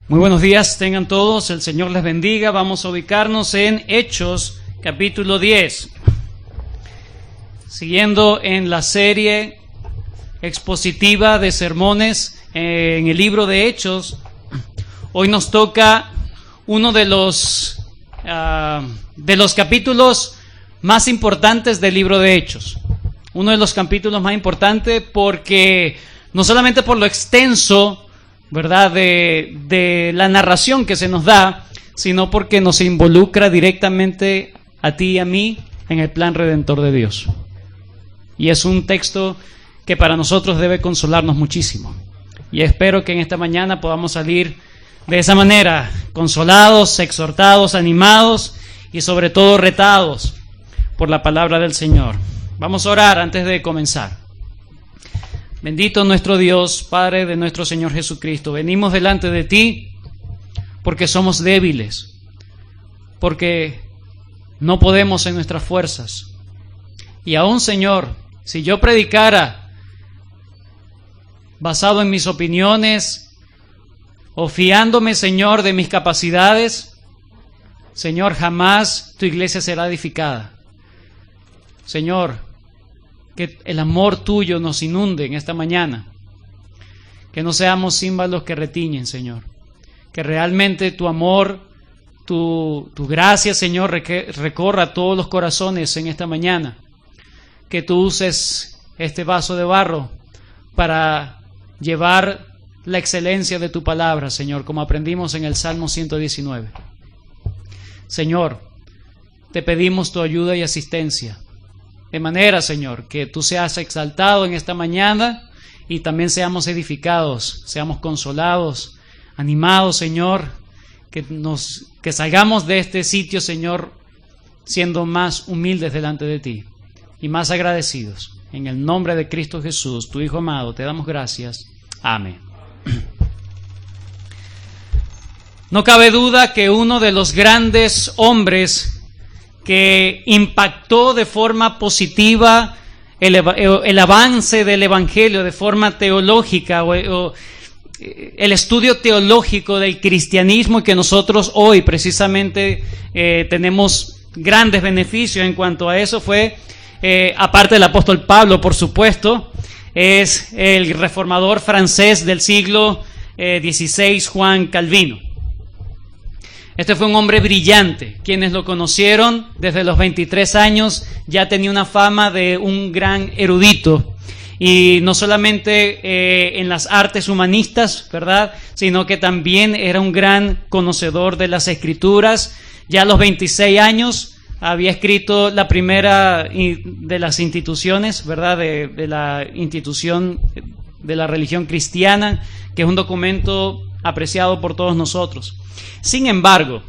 Muy buenos días, tengan todos, el Señor les bendiga. Vamos a ubicarnos en Hechos, capítulo 10. Siguiendo en la serie expositiva de sermones en el libro de Hechos, hoy nos toca uno de los capítulos más importantes del libro de Hechos. Uno de los capítulos más importantes porque no solamente por lo extenso, ¿verdad?, de la narración que se nos da, sino porque nos involucra directamente a ti y a mí en el plan redentor de Dios. Y es un texto que para nosotros debe consolarnos muchísimo. Y espero que en esta mañana podamos salir de esa manera, consolados, exhortados, animados y sobre todo retados por la palabra del Señor. Vamos a orar antes de comenzar. Bendito nuestro Dios, Padre de nuestro Señor Jesucristo. Venimos delante de ti porque somos débiles, porque no podemos en nuestras fuerzas. Y aún, Señor, si yo predicara basado en mis opiniones o fiándome, Señor, de mis capacidades, Señor, jamás tu iglesia será edificada. Señor, que el amor tuyo nos inunde en esta mañana. Que no seamos címbalos que retiñen, Señor. Que realmente tu amor, tu gracia, Señor, recorra todos los corazones en esta mañana. Que tú uses este vaso de barro para llevar la excelencia de tu palabra, Señor, como aprendimos en el Salmo 119. Señor, te pedimos tu ayuda y asistencia. De manera, Señor, que tú seas exaltado en esta mañana y también seamos edificados, seamos consolados, animados, Señor, que salgamos de este sitio, Señor, siendo más humildes delante de ti y más agradecidos. En el nombre de Cristo Jesús, tu Hijo amado, te damos gracias. Amén. No cabe duda que uno de los grandes hombres que impactó de forma positiva el avance del Evangelio de forma teológica o el estudio teológico del cristianismo, y que nosotros hoy precisamente tenemos grandes beneficios en cuanto a eso, fue, aparte del apóstol Pablo, por supuesto, es el reformador francés del siglo XVI, Juan Calvino. Este fue un hombre brillante. Quienes lo conocieron desde los 23 años ya tenía una fama de un gran erudito. Y no solamente en las artes humanistas, ¿verdad?, sino que también era un gran conocedor de las Escrituras. Ya a los 26 años había escrito la primera de las instituciones, ¿verdad?, de la institución de la religión cristiana, que es un documento apreciado por todos nosotros. Sin embargo,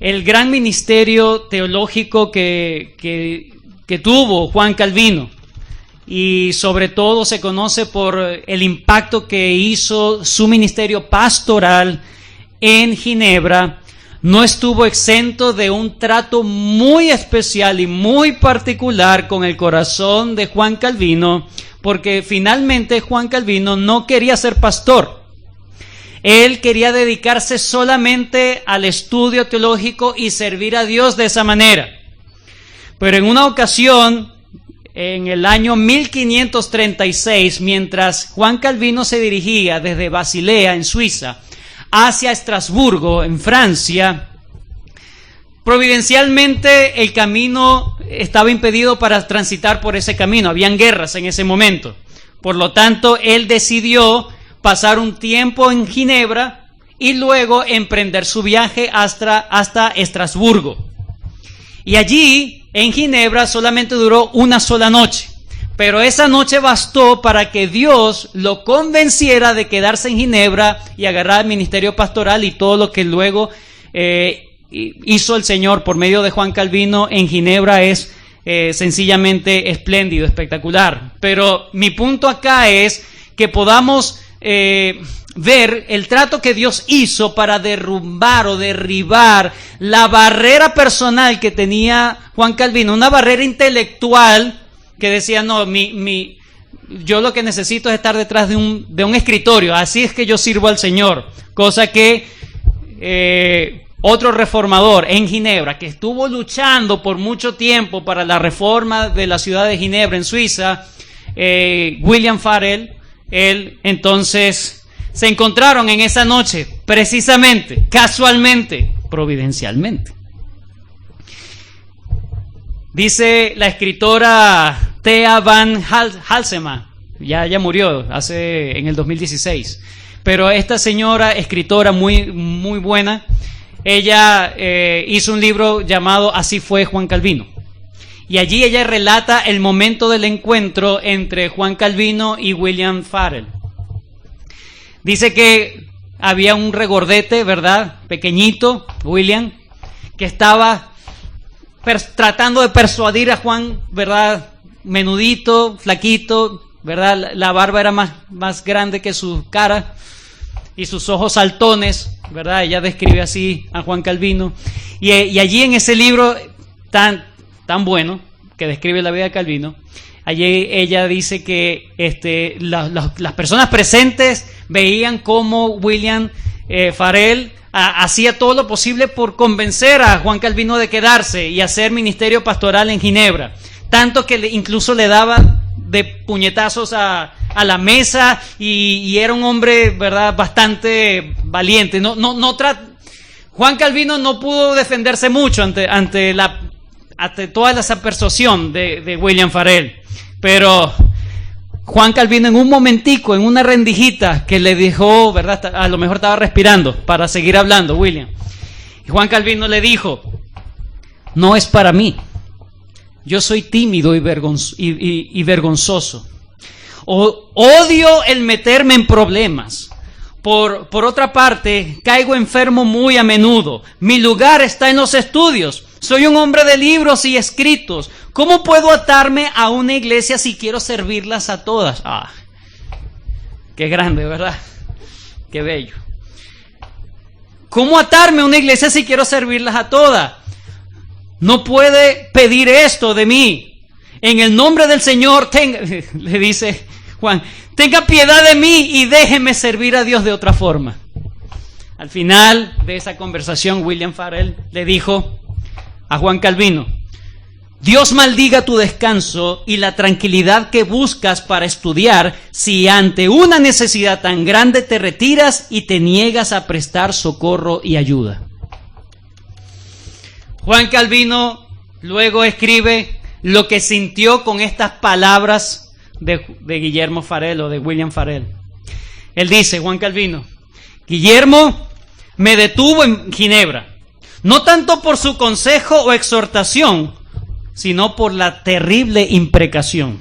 el gran ministerio teológico que tuvo Juan Calvino, y sobre todo se conoce por el impacto que hizo su ministerio pastoral en Ginebra, no estuvo exento de un trato muy especial y muy particular con el corazón de Juan Calvino, porque finalmente Juan Calvino no quería ser pastor. Él quería dedicarse solamente al estudio teológico y servir a Dios de esa manera. Pero en una ocasión, en el año 1536, mientras Juan Calvino se dirigía desde Basilea, en Suiza, hacia Estrasburgo, en Francia, providencialmente el camino estaba impedido para transitar por ese camino. Habían guerras en ese momento. Por lo tanto, él decidió pasar un tiempo en Ginebra y luego emprender su viaje hasta Estrasburgo. Y allí, en Ginebra, solamente duró una sola noche. Pero esa noche bastó para que Dios lo convenciera de quedarse en Ginebra y agarrar el ministerio pastoral y todo lo que luego hizo el Señor por medio de Juan Calvino en Ginebra es sencillamente espléndido, espectacular. Pero mi punto acá es que podamos ver el trato que Dios hizo para derrumbar o derribar la barrera personal que tenía Juan Calvino, una barrera intelectual que decía, no, mi yo lo que necesito es estar detrás de un escritorio, así es que yo sirvo al Señor. Cosa que otro reformador en Ginebra, que estuvo luchando por mucho tiempo para la reforma de la ciudad de Ginebra en Suiza, William Farel, él entonces se encontraron en esa noche, precisamente, casualmente, providencialmente. Dice la escritora Thea Van Halsema, ya murió en el 2016, pero esta señora escritora muy buena, ella hizo un libro llamado Así fue Juan Calvino, y allí ella relata el momento del encuentro entre Juan Calvino y William Farel. Dice que había un regordete, ¿verdad?, pequeñito, William, que estaba tratando de persuadir a Juan, ¿verdad?, menudito, flaquito, ¿verdad?, la barba era más grande que su cara y sus ojos saltones, ¿verdad? Ella describe así a Juan Calvino, y allí en ese libro tan bueno que describe la vida de Calvino, allí ella dice que las personas presentes veían cómo William Farel hacía todo lo posible por convencer a Juan Calvino de quedarse y hacer ministerio pastoral en Ginebra, tanto que incluso le daba de puñetazos a la mesa, y era un hombre, ¿verdad?, bastante valiente. Juan Calvino no pudo defenderse mucho ante toda esa persuasión de William Farel, pero Juan Calvino en un momentico, en una rendijita que le dijo, ¿verdad?, a lo mejor estaba respirando para seguir hablando William, y Juan Calvino le dijo: no es para mí, yo soy tímido y vergonzoso, odio el meterme en problemas. Por otra parte, caigo enfermo muy a menudo. Mi lugar está en los estudios. Soy un hombre de libros y escritos. ¿Cómo puedo atarme a una iglesia si quiero servirlas a todas? Ah, qué grande, ¿verdad? Qué bello. ¿Cómo atarme a una iglesia si quiero servirlas a todas? No puede pedir esto de mí. En el nombre del Señor, le dice Juan, tenga piedad de mí y déjeme servir a Dios de otra forma. Al final de esa conversación, William Farel le dijo a Juan Calvino: Dios maldiga tu descanso y la tranquilidad que buscas para estudiar, si ante una necesidad tan grande te retiras y te niegas a prestar socorro y ayuda. Juan Calvino luego escribe lo que sintió con estas palabras de Guillermo Farel o de William Farel. Él dice, Juan Calvino: Guillermo me detuvo en Ginebra, no tanto por su consejo o exhortación, sino por la terrible imprecación,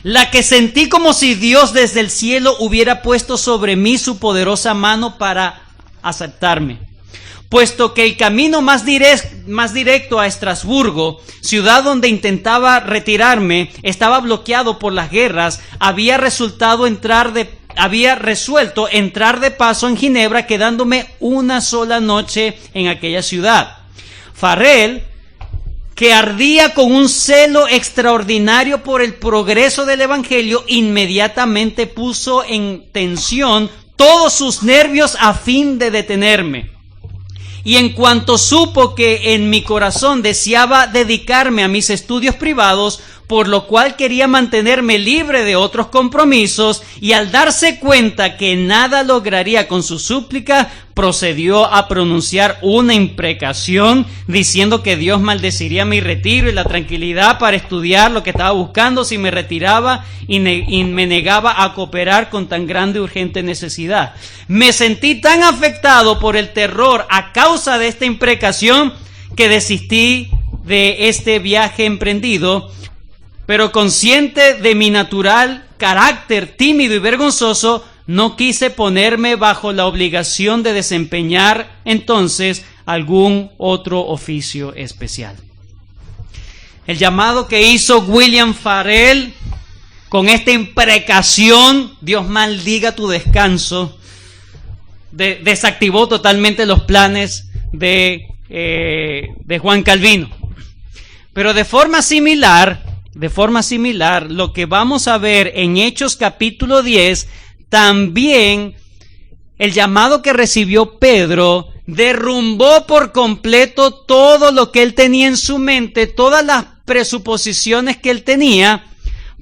la que sentí como si Dios desde el cielo hubiera puesto sobre mí su poderosa mano para aceptarme. Puesto que el camino más directo a Estrasburgo, ciudad donde intentaba retirarme, estaba bloqueado por las guerras, había resuelto entrar de paso en Ginebra, quedándome una sola noche en aquella ciudad. Farel, que ardía con un celo extraordinario por el progreso del Evangelio, inmediatamente puso en tensión todos sus nervios a fin de detenerme. Y en cuanto supo que en mi corazón deseaba dedicarme a mis estudios privados, por lo cual quería mantenerme libre de otros compromisos, y al darse cuenta que nada lograría con su súplica, procedió a pronunciar una imprecación diciendo que Dios maldeciría mi retiro y la tranquilidad para estudiar lo que estaba buscando si me retiraba y me negaba a cooperar con tan grande y urgente necesidad. Me sentí tan afectado por el terror a causa de esta imprecación que desistí de este viaje emprendido, pero consciente de mi natural carácter tímido y vergonzoso, no quise ponerme bajo la obligación de desempeñar entonces algún otro oficio especial. El llamado que hizo William Farel con esta imprecación, Dios maldiga tu descanso, desactivó totalmente los planes de Juan Calvino. Pero de forma similar, de forma similar, lo que vamos a ver en Hechos capítulo 10, también el llamado que recibió Pedro derrumbó por completo todo lo que él tenía en su mente, todas las presuposiciones que él tenía,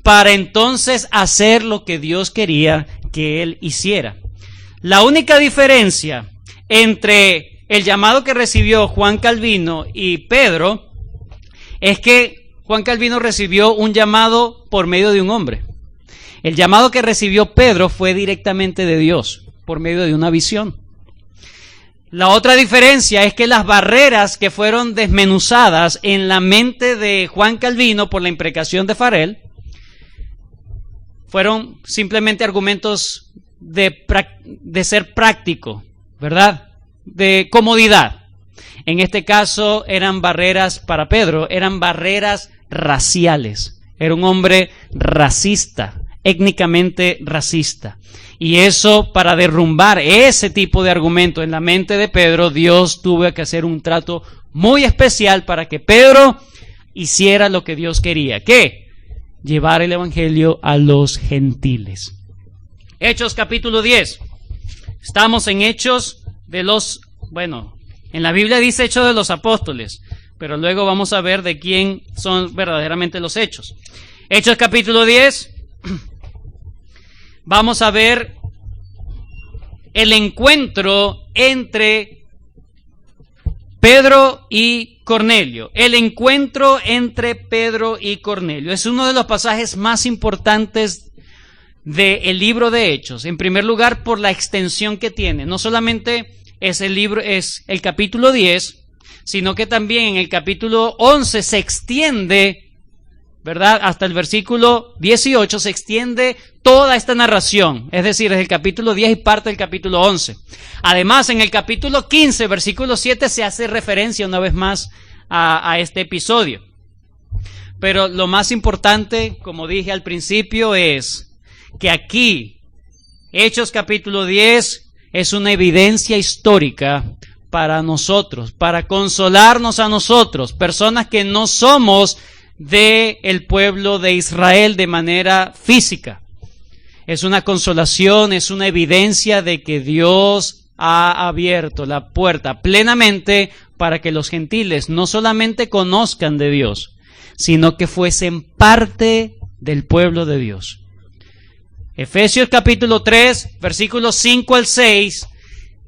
para entonces hacer lo que Dios quería que él hiciera. La única diferencia entre el llamado que recibió Juan Calvino y Pedro es que Juan Calvino recibió un llamado por medio de un hombre. El llamado que recibió Pedro fue directamente de Dios, por medio de una visión. La otra diferencia es que las barreras que fueron desmenuzadas en la mente de Juan Calvino por la imprecación de Farel fueron simplemente argumentos de ser práctico, ¿verdad? De comodidad. En este caso eran barreras para Pedro, eran barreras raciales. Era un hombre racista, étnicamente racista. Y eso, para derrumbar ese tipo de argumento en la mente de Pedro, Dios tuvo que hacer un trato muy especial para que Pedro hiciera lo que Dios quería. ¿Qué? Llevar el evangelio a los gentiles. Hechos capítulo 10. Estamos en Hechos de los, en la Biblia dice Hechos de los apóstoles, pero luego vamos a ver de quién son verdaderamente los hechos. Hechos capítulo 10. Vamos a ver el encuentro entre Pedro y Cornelio. El encuentro entre Pedro y Cornelio es uno de los pasajes más importantes del libro de Hechos. En primer lugar, por la extensión que tiene. No solamente es el capítulo 10, sino que también en el capítulo 11 se extiende, ¿verdad? Hasta el versículo 18 se extiende toda esta narración, es decir, es el capítulo 10 y parte del capítulo 11. Además, en el capítulo 15, versículo 7, se hace referencia una vez más a este episodio. Pero lo más importante, como dije al principio, es que aquí, Hechos capítulo 10, es una evidencia histórica para nosotros, para consolarnos a nosotros, personas que no somos del pueblo de Israel de manera física. Es una consolación, es una evidencia de que Dios ha abierto la puerta plenamente para que los gentiles no solamente conozcan de Dios, sino que fuesen parte del pueblo de Dios. Efesios capítulo 3, versículos 5 al 6,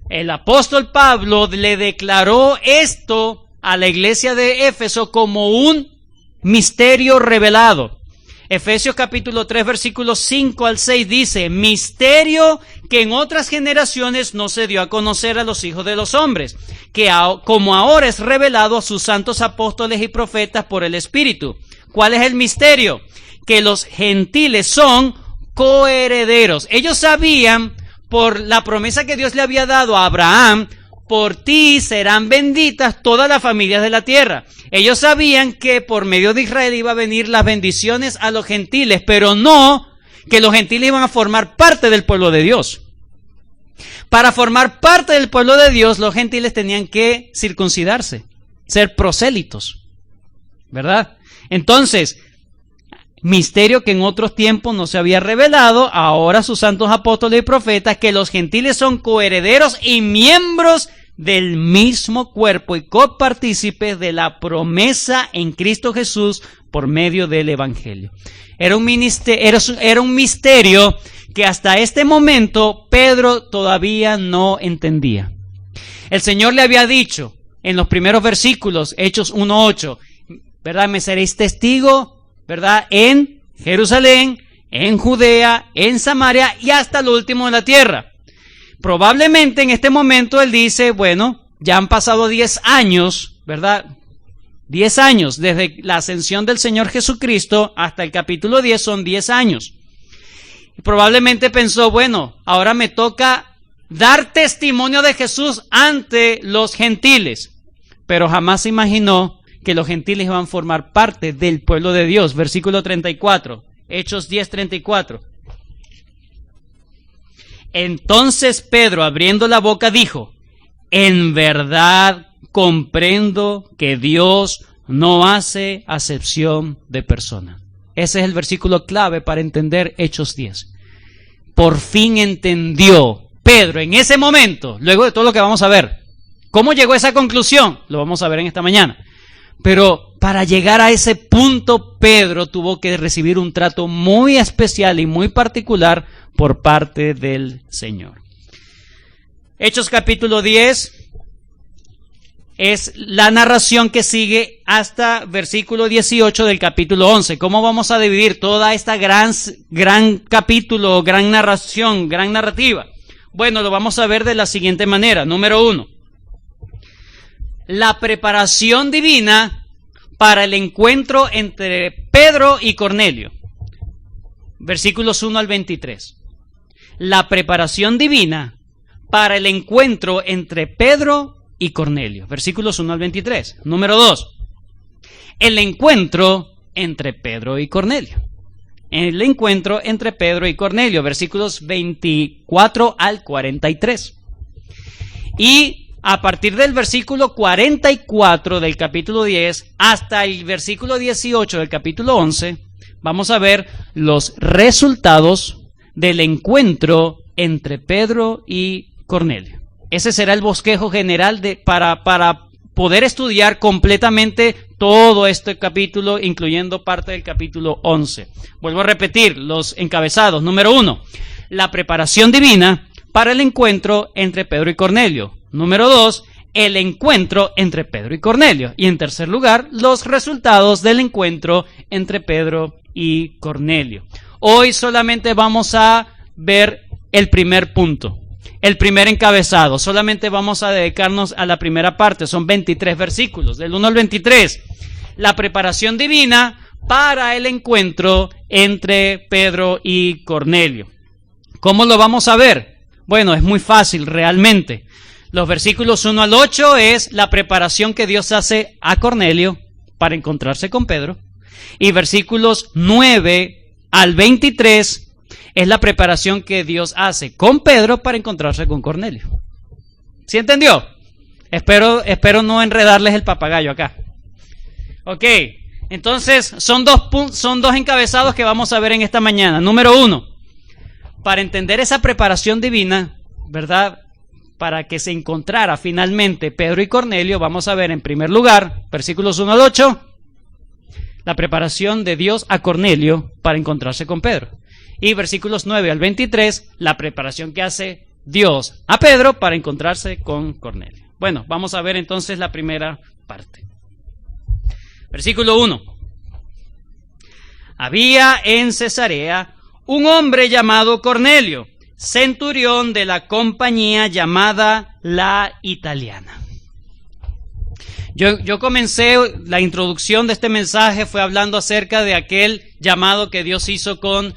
el apóstol Pablo le declaró esto a la iglesia de Éfeso como un misterio revelado. Efesios capítulo 3, versículos 5 al 6 dice: misterio que en otras generaciones no se dio a conocer a los hijos de los hombres, que como ahora es revelado a sus santos apóstoles y profetas por el Espíritu. ¿Cuál es el misterio? Que los gentiles son coherederos. Ellos sabían, por la promesa que Dios le había dado a Abraham, por ti serán benditas todas las familias de la tierra. Ellos sabían que por medio de Israel iba a venir las bendiciones a los gentiles, pero no que los gentiles iban a formar parte del pueblo de Dios. Para formar parte del pueblo de Dios, los gentiles tenían que circuncidarse, ser prosélitos, ¿verdad? Entonces, misterio que en otros tiempos no se había revelado, ahora sus santos apóstoles y profetas, que los gentiles son coherederos y miembros del mismo cuerpo y copartícipes de la promesa en Cristo Jesús por medio del Evangelio. Era un misterio que hasta este momento Pedro todavía no entendía. El Señor le había dicho en los primeros versículos, Hechos 1:8, ¿verdad? Me seréis testigo, ¿verdad? En Jerusalén, en Judea, en Samaria y hasta lo último de la tierra. Probablemente en este momento él dice, bueno, ya han pasado 10 años, ¿verdad? 10 años desde la ascensión del Señor Jesucristo hasta el capítulo 10 son 10 años. Y probablemente pensó, bueno, ahora me toca dar testimonio de Jesús ante los gentiles. Pero jamás se imaginó que los gentiles iban a formar parte del pueblo de Dios. Versículo 34, Hechos 10:34. Entonces Pedro, abriendo la boca, dijo: en verdad comprendo que Dios no hace acepción de personas. Ese es el versículo clave para entender Hechos 10. Por fin entendió Pedro en ese momento, luego de todo lo que vamos a ver. ¿Cómo llegó a esa conclusión? Lo vamos a ver en esta mañana. Pero para llegar a ese punto, Pedro tuvo que recibir un trato muy especial y muy particular por parte del Señor. Hechos capítulo 10 es la narración que sigue hasta versículo 18 del capítulo 11. ¿Cómo vamos a dividir toda esta gran capítulo, gran narración, gran narrativa? Bueno, lo vamos a ver de la siguiente manera. Número 1. La preparación divina para el encuentro entre Pedro y Cornelio. Versículos 1 al 23. La preparación divina para el encuentro entre Pedro y Cornelio. Versículos 1 al 23. Número 2. El encuentro entre Pedro y Cornelio. El encuentro entre Pedro y Cornelio. Versículos 24 al 43. Y a partir del versículo 44 del capítulo 10 hasta el versículo 18 del capítulo 11, vamos a ver los resultados del encuentro entre Pedro y Cornelio. Ese será el bosquejo general para poder estudiar completamente todo este capítulo, incluyendo parte del capítulo 11. Vuelvo a repetir los encabezados. Número 1, la preparación divina para el encuentro entre Pedro y Cornelio. Número 2, el encuentro entre Pedro y Cornelio. Y en tercer lugar, los resultados del encuentro entre Pedro y Cornelio. Hoy solamente vamos a ver el primer punto, el primer encabezado. Solamente vamos a dedicarnos a la primera parte. Son 23 versículos, del 1 al 23. La preparación divina para el encuentro entre Pedro y Cornelio. ¿Cómo lo vamos a ver? Bueno, es muy fácil realmente. Los versículos 1 al 8 es la preparación que Dios hace a Cornelio para encontrarse con Pedro. Y versículos 9 al 23 es la preparación que Dios hace con Pedro para encontrarse con Cornelio. ¿Sí entendió? Espero no enredarles el papagayo acá. Ok, entonces son dos encabezados que vamos a ver en esta mañana. Número 1, para entender esa preparación divina, ¿verdad?, para que se encontrara finalmente Pedro y Cornelio, vamos a ver en primer lugar, versículos 1 al 8, la preparación de Dios a Cornelio para encontrarse con Pedro. Y versículos 9 al 23, la preparación que hace Dios a Pedro para encontrarse con Cornelio. Bueno, vamos a ver entonces la primera parte. Versículo 1. Había en Cesarea un hombre llamado Cornelio, centurión de la compañía llamada La Italiana. Yo comencé, la introducción de este mensaje fue hablando acerca de aquel llamado que Dios hizo con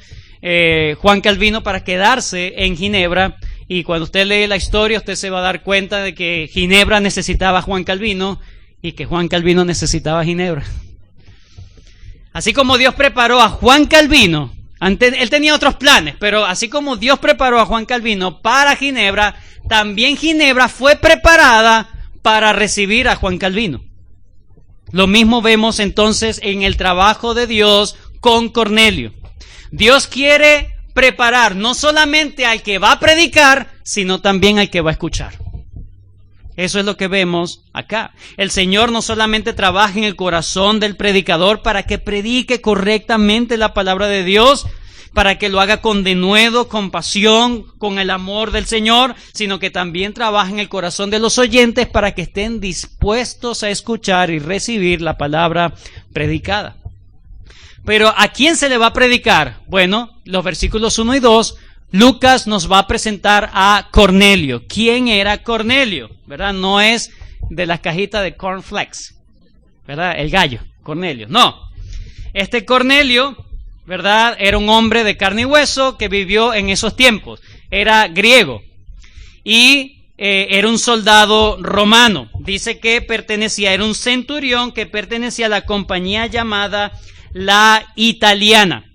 Juan Calvino para quedarse en Ginebra. Y cuando usted lee la historia, usted se va a dar cuenta de que Ginebra necesitaba a Juan Calvino y que Juan Calvino necesitaba a Ginebra. Así como Dios preparó a Juan Calvino, él tenía otros planes, pero así como Dios preparó a Juan Calvino para Ginebra, también Ginebra fue preparada para recibir a Juan Calvino. Lo mismo vemos entonces en el trabajo de Dios con Cornelio. Dios quiere preparar no solamente al que va a predicar, sino también al que va a escuchar. Eso es lo que vemos acá. El Señor no solamente trabaja en el corazón del predicador para que predique correctamente la palabra de Dios, para que lo haga con denuedo, con pasión, con el amor del Señor, sino que también trabaja en el corazón de los oyentes para que estén dispuestos a escuchar y recibir la palabra predicada. Pero ¿a quién se le va a predicar? Bueno, los versículos 1 y 2, Lucas nos va a presentar a Cornelio. ¿Quién era Cornelio? ¿Verdad? No es de las cajitas de cornflakes, ¿verdad? El gallo, Cornelio. No. Este Cornelio, ¿verdad?, era un hombre de carne y hueso que vivió en esos tiempos. Era griego y era un soldado romano. Dice que era un centurión que pertenecía a la compañía llamada La Italiana.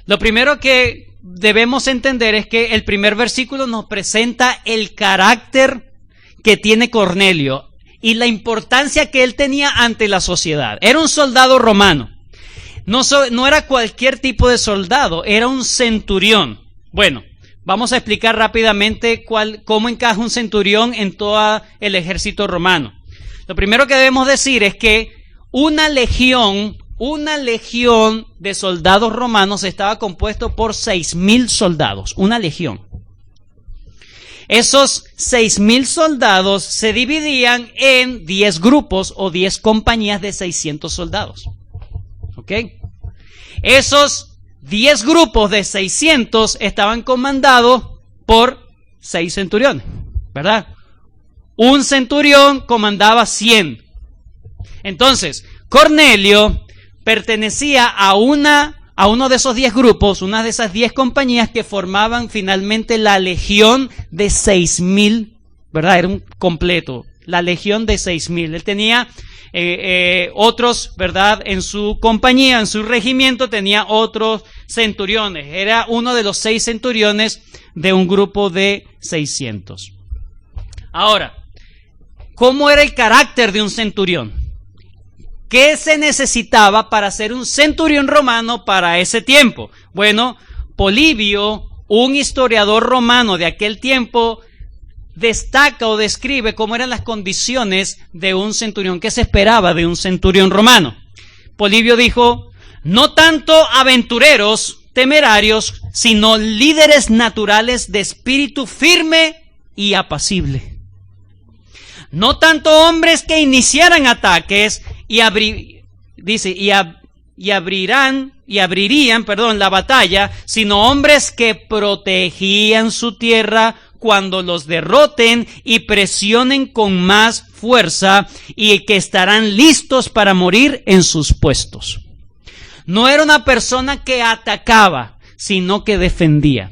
Lo primero que debemos entender es que el primer versículo nos presenta el carácter que tiene Cornelio y la importancia que él tenía ante la sociedad. Era un soldado romano. No era cualquier tipo de soldado, era un centurión. Bueno, vamos a explicar rápidamente cómo encaja un centurión en todo el ejército romano. Lo primero que debemos decir es que una legión de soldados romanos estaba compuesto por 6.000 soldados, una legión. Esos 6.000 soldados se dividían en 10 grupos o 10 compañías de 600 soldados. ¿Ok? Esos 10 grupos de 600 estaban comandados por 6 centuriones, ¿verdad? Un centurión comandaba 100. Entonces, Cornelio pertenecía a uno de esos 10 grupos, una de esas 10 compañías que formaban finalmente la legión de 6.000, ¿verdad? Era un completo, la legión de 6.000. Él tenía otros, ¿verdad? En su compañía, en su regimiento, tenía otros centuriones. Era uno de los 6 centuriones de un grupo de 600. Ahora, ¿cómo era el carácter de un centurión? ¿Qué se necesitaba para ser un centurión romano para ese tiempo? Bueno, Polibio, un historiador romano de aquel tiempo, destaca o describe cómo eran las condiciones de un centurión, qué se esperaba de un centurión romano. Polibio dijo: no tanto aventureros, temerarios, sino líderes naturales de espíritu firme y apacible. No tanto hombres que iniciaran ataques y abrirían la batalla, sino hombres que protegían su tierra cuando los derroten y presionen con más fuerza, y que estarán listos para morir en sus puestos. No era una persona que atacaba, sino que defendía.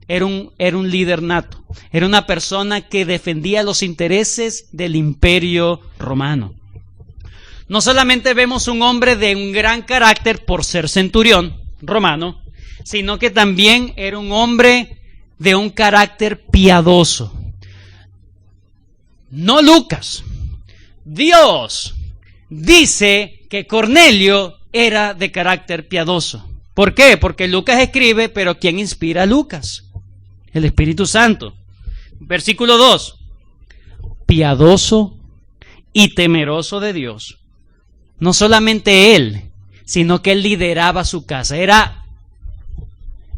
Era un líder nato. Era una persona que defendía los intereses del imperio romano. No solamente vemos un hombre de un gran carácter por ser centurión romano, sino que también era un hombre de un carácter piadoso. No Lucas. Dios dice que Cornelio era de carácter piadoso. ¿Por qué? Porque Lucas escribe, pero ¿quién inspira a Lucas? El Espíritu Santo. Versículo 2. Piadoso y temeroso de Dios. No solamente él, sino que él lideraba su casa. Era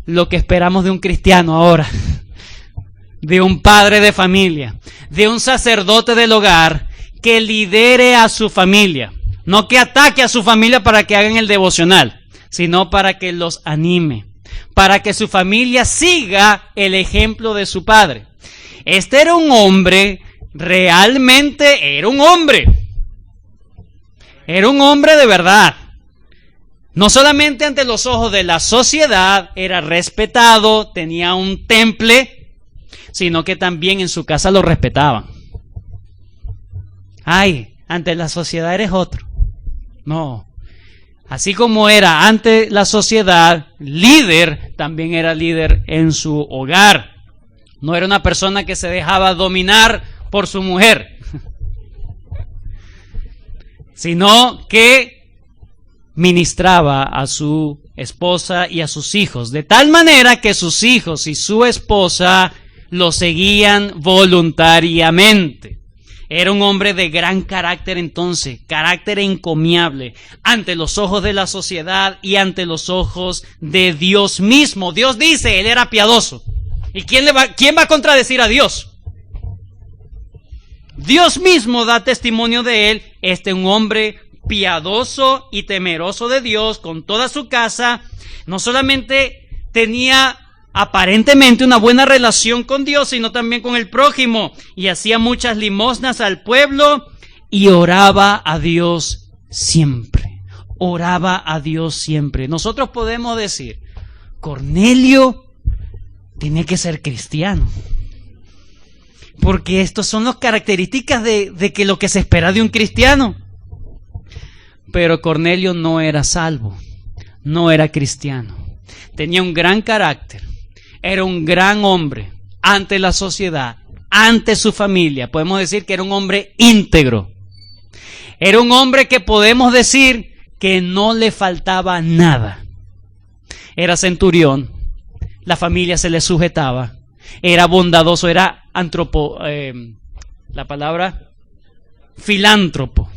lo que esperamos de un cristiano ahora, de un padre de familia, de un sacerdote del hogar que lidere a su familia. No que ataque a su familia para que hagan el devocional, sino para que los anime, para que su familia siga el ejemplo de su padre. Este era un hombre, realmente era un hombre. Era un hombre de verdad. No solamente ante los ojos de la sociedad era respetado, tenía un temple, sino que también en su casa lo respetaban. Ay, ante la sociedad eres otro. No. Así como era ante la sociedad líder, también era líder en su hogar. No era una persona que se dejaba dominar por su mujer, sino que ministraba a su esposa y a sus hijos, de tal manera que sus hijos y su esposa lo seguían voluntariamente. Era un hombre de gran carácter entonces, carácter encomiable, ante los ojos de la sociedad y ante los ojos de Dios mismo. Dios dice, él era piadoso. ¿Y quién va a contradecir a Dios? Dios mismo da testimonio de él, un hombre piadoso y temeroso de Dios, con toda su casa. No solamente tenía aparentemente una buena relación con Dios, sino también con el prójimo, y hacía muchas limosnas al pueblo y oraba a Dios siempre. Oraba a Dios siempre. Nosotros podemos decir, Cornelio tiene que ser cristiano, porque estas son las características de que lo que se espera de un cristiano. Pero Cornelio no era salvo, no era cristiano. Tenía un gran carácter, era un gran hombre ante la sociedad, ante su familia. Podemos decir que era un hombre íntegro. Era un hombre que podemos decir que no le faltaba nada. Era centurión, la familia se le sujetaba, era bondadoso, era filántropo.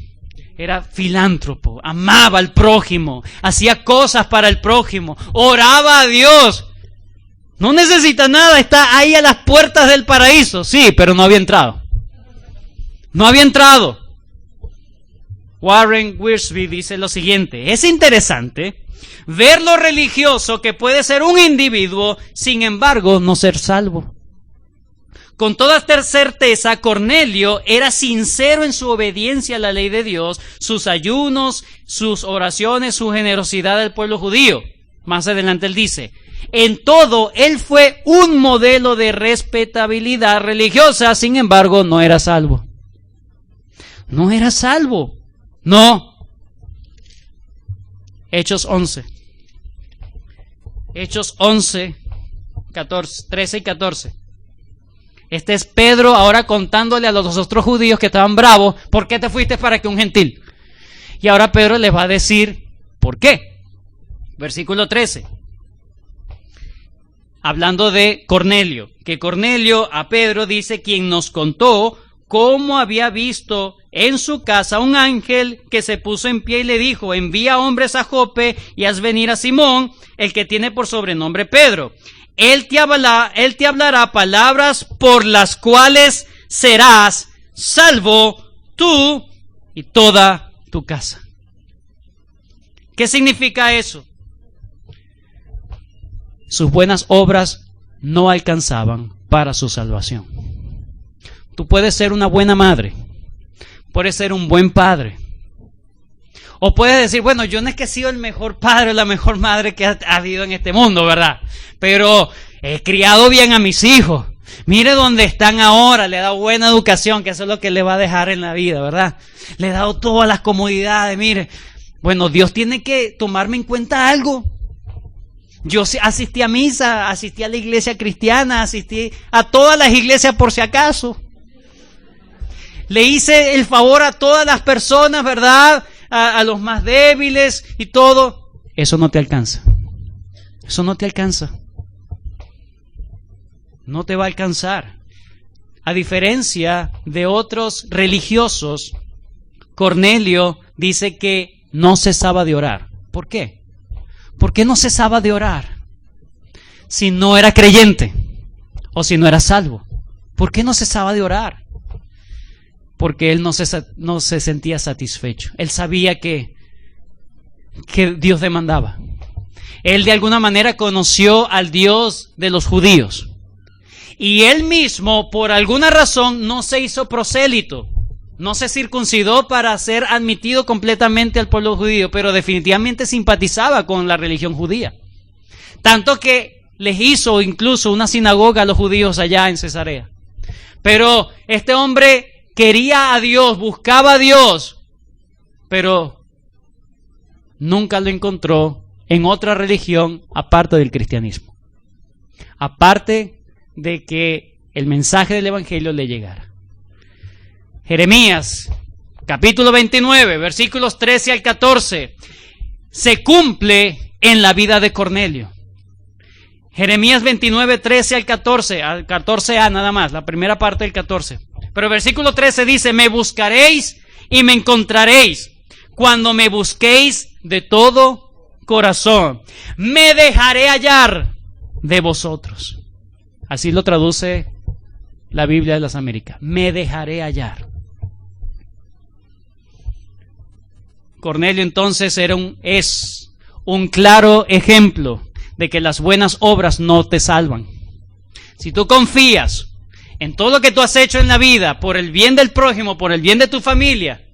Era filántropo, amaba al prójimo, hacía cosas para el prójimo, oraba a Dios. No necesita nada, está ahí a las puertas del paraíso. Sí, pero no había entrado. No había entrado. Warren Wiersbe dice lo siguiente: es interesante ver lo religioso que puede ser un individuo, sin embargo, no ser salvo. Con toda certeza, Cornelio era sincero en su obediencia a la ley de Dios, sus ayunos, sus oraciones, su generosidad al pueblo judío. Más adelante él dice: en todo, él fue un modelo de respetabilidad religiosa, sin embargo, no era salvo. No era salvo. No. Hechos 11. Hechos 11, 13 y 14. Este es Pedro ahora contándole a los otros judíos que estaban bravos: ¿por qué te fuiste para que un gentil? Y ahora Pedro les va a decir ¿por qué? Versículo 13. Hablando de Cornelio, que Cornelio a Pedro dice: quien nos contó cómo había visto en su casa un ángel que se puso en pie y le dijo: envía hombres a Jope y haz venir a Simón, el que tiene por sobrenombre Pedro. Él te hablará palabras por las cuales serás salvo tú y toda tu casa. ¿Qué significa eso? Sus buenas obras no alcanzaban para su salvación. Tú puedes ser una buena madre, puedes ser un buen padre, o puedes decir: bueno, yo no es que he sido el mejor padre o la mejor madre que ha habido en este mundo, ¿verdad? Pero he criado bien a mis hijos. Mire dónde están ahora, le he dado buena educación, que eso es lo que le va a dejar en la vida, ¿verdad? Le he dado todas las comodidades, mire. Bueno, Dios tiene que tomarme en cuenta algo. Yo asistí a misa, asistí a la iglesia cristiana, asistí a todas las iglesias por si acaso. Le hice el favor a todas las personas, ¿verdad? A los más débiles y todo. Eso no te alcanza. Eso no te alcanza. No te va a alcanzar. A diferencia de otros religiosos, Cornelio dice que no cesaba de orar. ¿Por qué? ¿Por qué no cesaba de orar? Si no era creyente o si no era salvo. ¿Por qué no cesaba de orar? Porque él no se sentía satisfecho. Él sabía que Dios demandaba. Él de alguna manera conoció al Dios de los judíos. Y él mismo, por alguna razón, no se hizo prosélito. No se circuncidó para ser admitido completamente al pueblo judío, pero definitivamente simpatizaba con la religión judía. Tanto que les hizo incluso una sinagoga a los judíos allá en Cesarea. Pero este hombre quería a Dios, buscaba a Dios, pero nunca lo encontró en otra religión aparte del cristianismo. Aparte de que el mensaje del evangelio le llegara. Jeremías, capítulo 29, versículos 13 al 14, se cumple en la vida de Cornelio. Jeremías 29, 13 al 14, al 14a nada más, la primera parte del 14. Pero el versículo 13 dice: me buscaréis y me encontraréis cuando me busquéis de todo corazón. Me dejaré hallar de vosotros. Así lo traduce la Biblia de las Américas. Me dejaré hallar. Cornelio entonces es un claro ejemplo de que las buenas obras no te salvan. Si tú confías en todo lo que tú has hecho en la vida, por el bien del prójimo, por el bien de tu familia,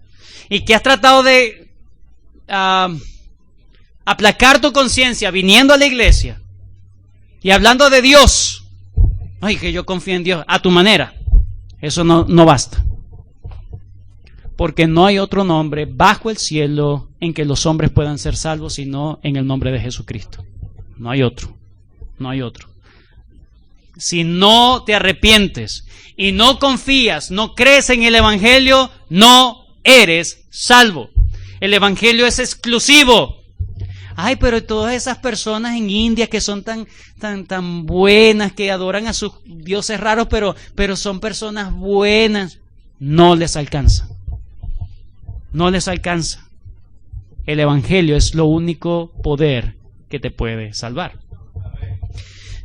y que has tratado de aplacar tu conciencia viniendo a la iglesia y hablando de Dios, ay, que yo confío en Dios, a tu manera, eso no basta. Porque no hay otro nombre bajo el cielo en que los hombres puedan ser salvos, sino en el nombre de Jesucristo. No hay otro, no hay otro. Si no te arrepientes y no confías, no crees en el evangelio, no eres salvo. El evangelio es exclusivo. Ay, pero todas esas personas en India que son tan buenas, que adoran a sus dioses raros, pero son personas buenas, no les alcanza. No les alcanza. El evangelio es lo único poder que te puede salvar.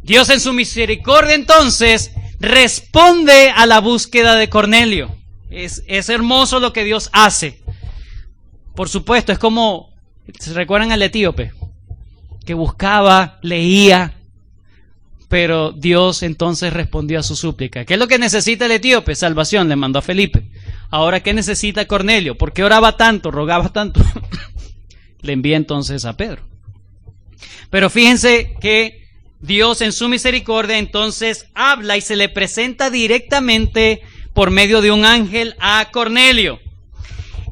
Dios en su misericordia entonces responde a la búsqueda de Cornelio. Es hermoso lo que Dios hace. Por supuesto, es como, ¿se recuerdan al etíope? Que buscaba, leía, pero Dios entonces respondió a su súplica. ¿Qué es lo que necesita el etíope? Salvación, le mandó a Felipe. Ahora, ¿qué necesita Cornelio? ¿Por qué oraba tanto, rogaba tanto? Le envía entonces a Pedro. Pero fíjense que Dios en su misericordia entonces habla y se le presenta directamente por medio de un ángel a Cornelio.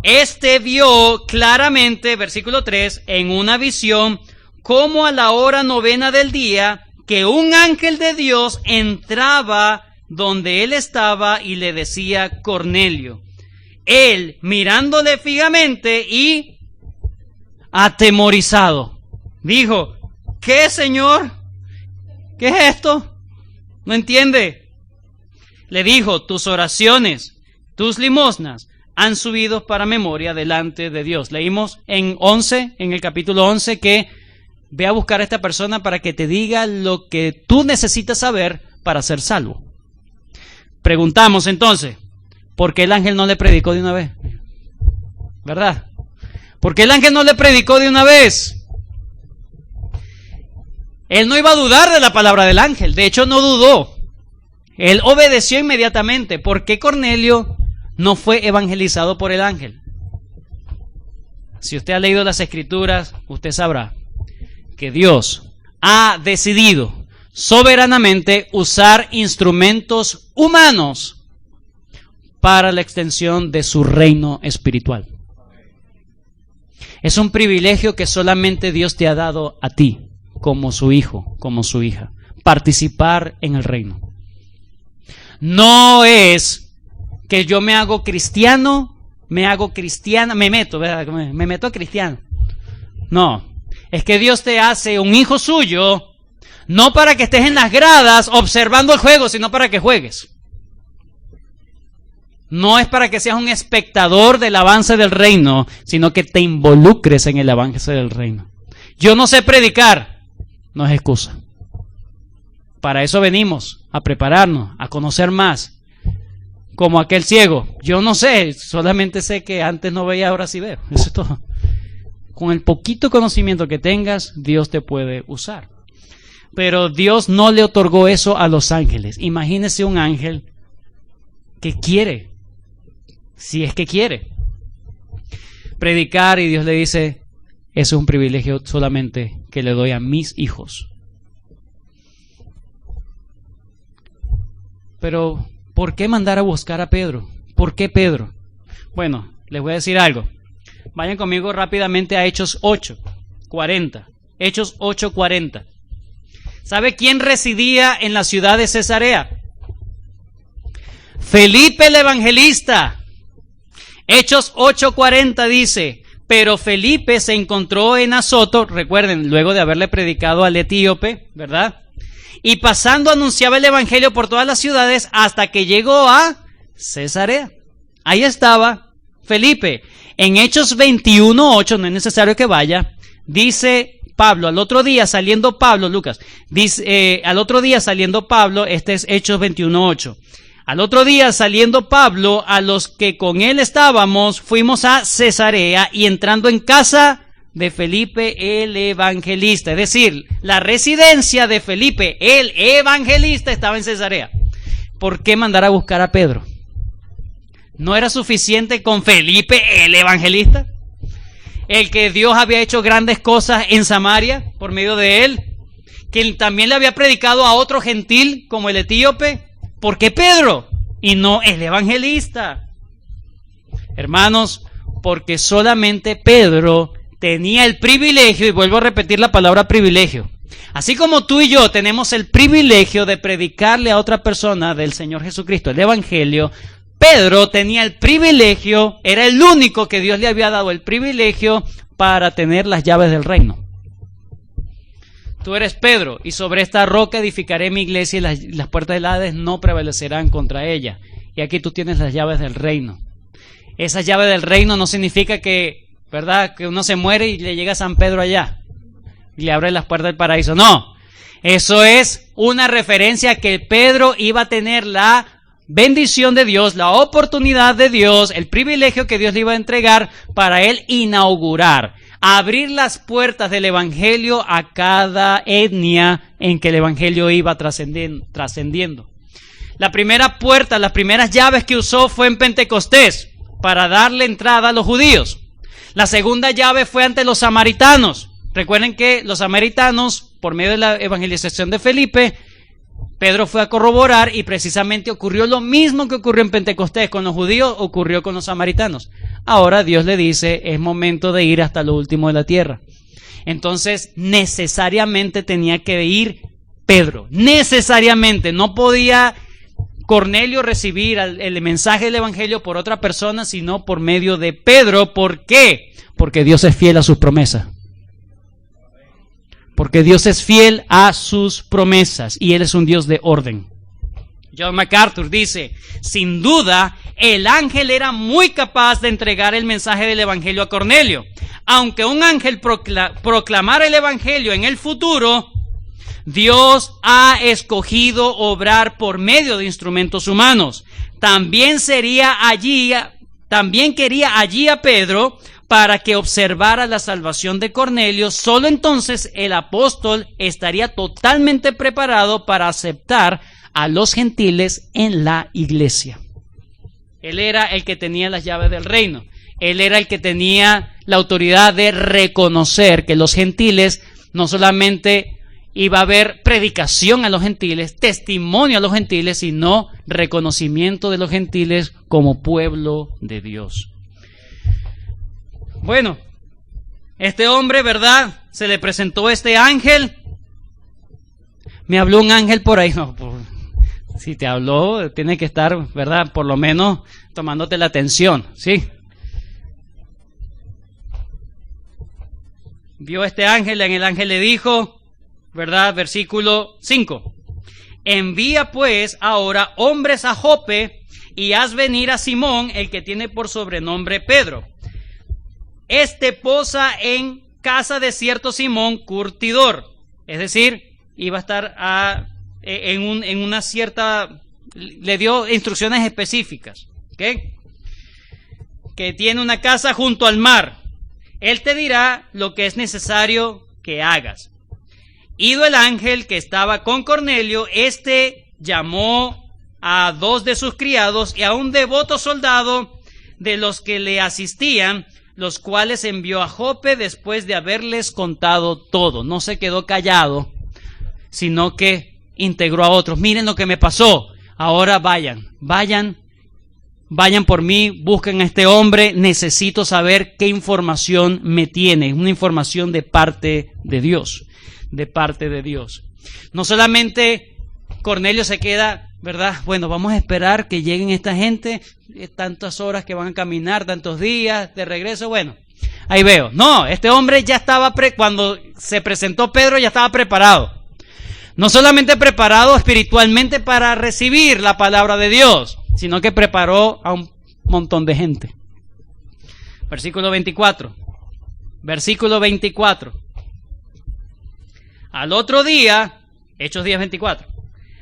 Este vio claramente, versículo 3, en una visión, como a la hora 9 del día, que un ángel de Dios entraba donde él estaba y le decía: Cornelio. Él, mirándole fijamente y atemorizado, dijo: ¿qué, Señor? ¿Qué es esto? ¿No entiende? Le dijo: tus oraciones, tus limosnas han subido para memoria delante de Dios. Leímos en el capítulo 11, que ve a buscar a esta persona para que te diga lo que tú necesitas saber para ser salvo. Preguntamos entonces, ¿por qué el ángel no le predicó de una vez? ¿Verdad? ¿Por qué el ángel no le predicó de una vez? Él no iba a dudar de la palabra del ángel. De hecho, no dudó. Él obedeció inmediatamente. ¿Por qué Cornelio no fue evangelizado por el ángel? Si usted ha leído las Escrituras, usted sabrá que Dios ha decidido soberanamente usar instrumentos humanos para la extensión de su reino espiritual. Es un privilegio que solamente Dios te ha dado a ti, como su hijo, como su hija, participar en el reino. No es que yo me hago cristiano, me hago cristiana, me meto a cristiano. No, es que Dios te hace un hijo suyo, no para que estés en las gradas observando el juego, sino para que juegues. No es para que seas un espectador del avance del reino, sino que te involucres en el avance del reino. Yo no sé predicar, no es excusa. Para eso venimos, a prepararnos, a conocer más. Como aquel ciego, yo no sé, solamente sé que antes no veía, ahora sí veo. Eso es todo. Con el poquito conocimiento que tengas, Dios te puede usar. Pero Dios no le otorgó eso a los ángeles. Imagínese un ángel que quiere, si es que quiere, predicar, y Dios le dice: eso es un privilegio solamente que le doy a mis hijos. Pero, ¿por qué mandar a buscar a Pedro? ¿Por qué Pedro? Bueno, les voy a decir algo. Vayan conmigo rápidamente a Hechos 8:40. Hechos 8:40. ¿Sabe quién residía en la ciudad de Cesarea? Felipe el evangelista. Hechos 8:40 dice: pero Felipe se encontró en Azoto, recuerden, luego de haberle predicado al etíope, ¿verdad? Y pasando anunciaba el evangelio por todas las ciudades hasta que llegó a Cesarea. Ahí estaba Felipe. En Hechos 21:8, no es necesario que vaya, dice Pablo, al otro día saliendo Pablo, Lucas, dice, al otro día saliendo Pablo, este es Hechos 21:8. Al otro día saliendo Pablo, a los que con él estábamos, fuimos a Cesarea, y entrando en casa de Felipe el evangelista, es decir, la residencia de Felipe el evangelista estaba en Cesarea. ¿Por qué mandar a buscar a Pedro? ¿No era suficiente con Felipe el evangelista? El que Dios había hecho grandes cosas en Samaria por medio de él, que también le había predicado a otro gentil como el etíope. ¿Por qué Pedro y no el evangelista? Hermanos, porque solamente Pedro tenía el privilegio, y vuelvo a repetir la palabra privilegio. Así como tú y yo tenemos el privilegio de predicarle a otra persona del Señor Jesucristo el evangelio, Pedro tenía el privilegio, era el único que Dios le había dado el privilegio para tener las llaves del reino. Tú eres Pedro, y sobre esta roca edificaré mi iglesia, y las puertas del Hades no prevalecerán contra ella. Y aquí tú tienes las llaves del reino. Esa llave del reino no significa que, ¿verdad?, que uno se muere y le llega a San Pedro allá y le abre las puertas del paraíso. No, eso es una referencia a que Pedro iba a tener la bendición de Dios, la oportunidad de Dios, el privilegio que Dios le iba a entregar para él inaugurar, abrir las puertas del evangelio a cada etnia en que el evangelio iba trascendiendo. La primera puerta, las primeras llaves que usó fue en Pentecostés para darle entrada a los judíos. La segunda llave fue ante los samaritanos. Recuerden que los samaritanos, por medio de la evangelización de Felipe, Pedro fue a corroborar y precisamente ocurrió lo mismo que ocurrió en Pentecostés con los judíos, ocurrió con los samaritanos. Ahora Dios le dice, es momento de ir hasta lo último de la tierra. Entonces, necesariamente tenía que ir Pedro. Necesariamente. No podía Cornelio recibir el mensaje del evangelio por otra persona, sino por medio de Pedro. ¿Por qué? Porque Dios es fiel a sus promesas. Porque Dios es fiel a sus promesas y Él es un Dios de orden. John MacArthur dice, sin duda, el ángel era muy capaz de entregar el mensaje del evangelio a Cornelio. Aunque un ángel proclamara el evangelio en el futuro, Dios ha escogido obrar por medio de instrumentos humanos. También quería allí a Pedro para que observara la salvación de Cornelio. Solo entonces el apóstol estaría totalmente preparado para aceptar a los gentiles en la iglesia. Él era el que tenía las llaves del reino. Él era el que tenía la autoridad de reconocer que los gentiles no solamente iba a haber predicación a los gentiles, testimonio a los gentiles, sino reconocimiento de los gentiles como pueblo de Dios. Bueno, este hombre, ¿verdad? Se le presentó este ángel. Me habló un ángel por ahí. No, si te habló, tiene que estar, ¿verdad? Por lo menos tomándote la atención, ¿sí? Vio este ángel, el ángel le dijo, ¿verdad? Versículo 5. Envía pues ahora hombres a Jope y haz venir a Simón, el que tiene por sobrenombre Pedro. Este posa en casa de cierto Simón curtidor. Es decir, iba a estar en una cierta... Le dio instrucciones específicas. ¿Okay? Que tiene una casa junto al mar. Él te dirá lo que es necesario que hagas. Ido el ángel que estaba con Cornelio, llamó a 2 de sus criados y a un devoto soldado de los que le asistían, los cuales envió a Jope después de haberles contado todo. No se quedó callado, sino que integró a otros. Miren lo que me pasó. Ahora vayan por mí, busquen a este hombre. Necesito saber qué información me tiene. Una información de parte de Dios. De parte de Dios. No solamente Cornelio se queda, ¿verdad? Bueno, vamos a esperar que lleguen esta gente, tantas horas que van a caminar, tantos días de regreso, bueno, ahí veo. No, este hombre ya estaba, cuando se presentó Pedro ya estaba preparado. No solamente preparado espiritualmente para recibir la palabra de Dios, sino que preparó a un montón de gente. Versículo 24. Al otro día, Hechos 10:24,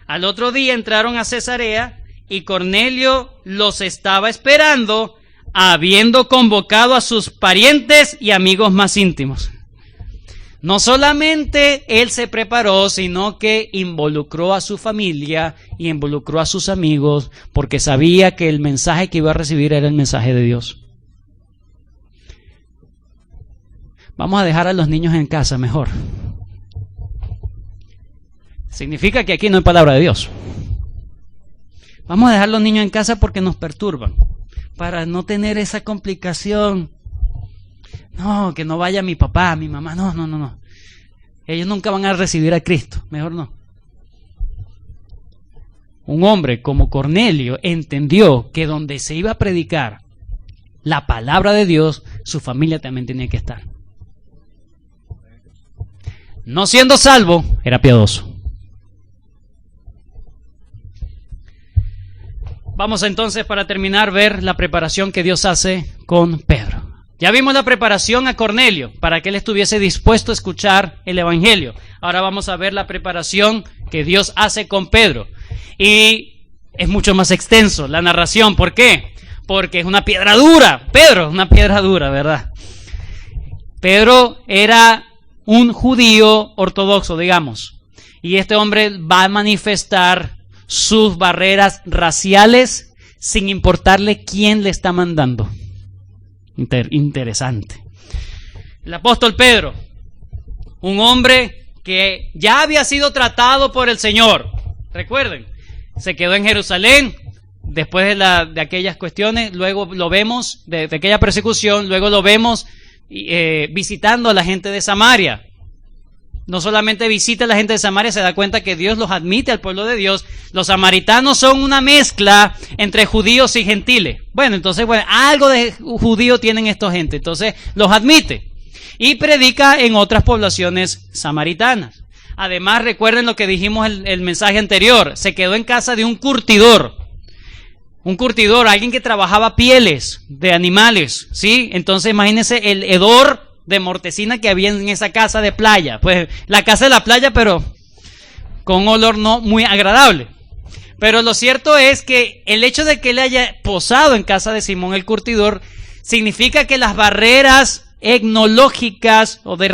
al otro día entraron a Cesarea y Cornelio los estaba esperando, habiendo convocado a sus parientes y amigos más íntimos. No solamente él se preparó, sino que involucró a su familia y involucró a sus amigos, porque sabía que el mensaje que iba a recibir era el mensaje de Dios. Vamos a dejar a los niños en casa mejor. Significa que aquí no hay palabra de Dios. Vamos a dejar a los niños en casa porque nos perturban, para no tener esa complicación. No, que no vaya mi papá, mi mamá, no. Ellos nunca van a recibir a Cristo, mejor no. un hombre como Cornelio entendió que donde se iba a predicar la palabra de Dios, su familia también tenía que estar. No siendo salvo, era piadoso. Vamos entonces, para terminar, ver la preparación que Dios hace con Pedro. Ya vimos la preparación a Cornelio para que él estuviese dispuesto a escuchar el evangelio. Ahora vamos a ver la preparación que Dios hace con Pedro. Y es mucho más extenso la narración. ¿Por qué? Porque es una piedra dura. Pedro es una piedra dura, ¿verdad? Pedro era un judío ortodoxo, digamos. Y este hombre va a manifestar sus barreras raciales sin importarle quién le está mandando. Interesante. El apóstol Pedro, un hombre que ya había sido tratado por el Señor. Recuerden, se quedó en Jerusalén después de aquellas cuestiones, luego lo vemos, de aquella persecución, luego lo vemos visitando a la gente de Samaria. No solamente visita a la gente de Samaria, se da cuenta que Dios los admite al pueblo de Dios. Los samaritanos son una mezcla entre judíos y gentiles. Bueno, entonces, algo de judío tienen esta gente. Entonces, los admite. Y predica en otras poblaciones samaritanas. Además, recuerden lo que dijimos el mensaje anterior. Se quedó en casa de un curtidor. Un curtidor, alguien que trabajaba pieles de animales, ¿sí? Entonces, imagínense el hedor de mortecina que había en esa casa de playa. Pues la casa de la playa, pero con un olor no muy agradable. Pero lo cierto es que el hecho de que él haya posado en casa de Simón el curtidor significa que las barreras etnológicas o de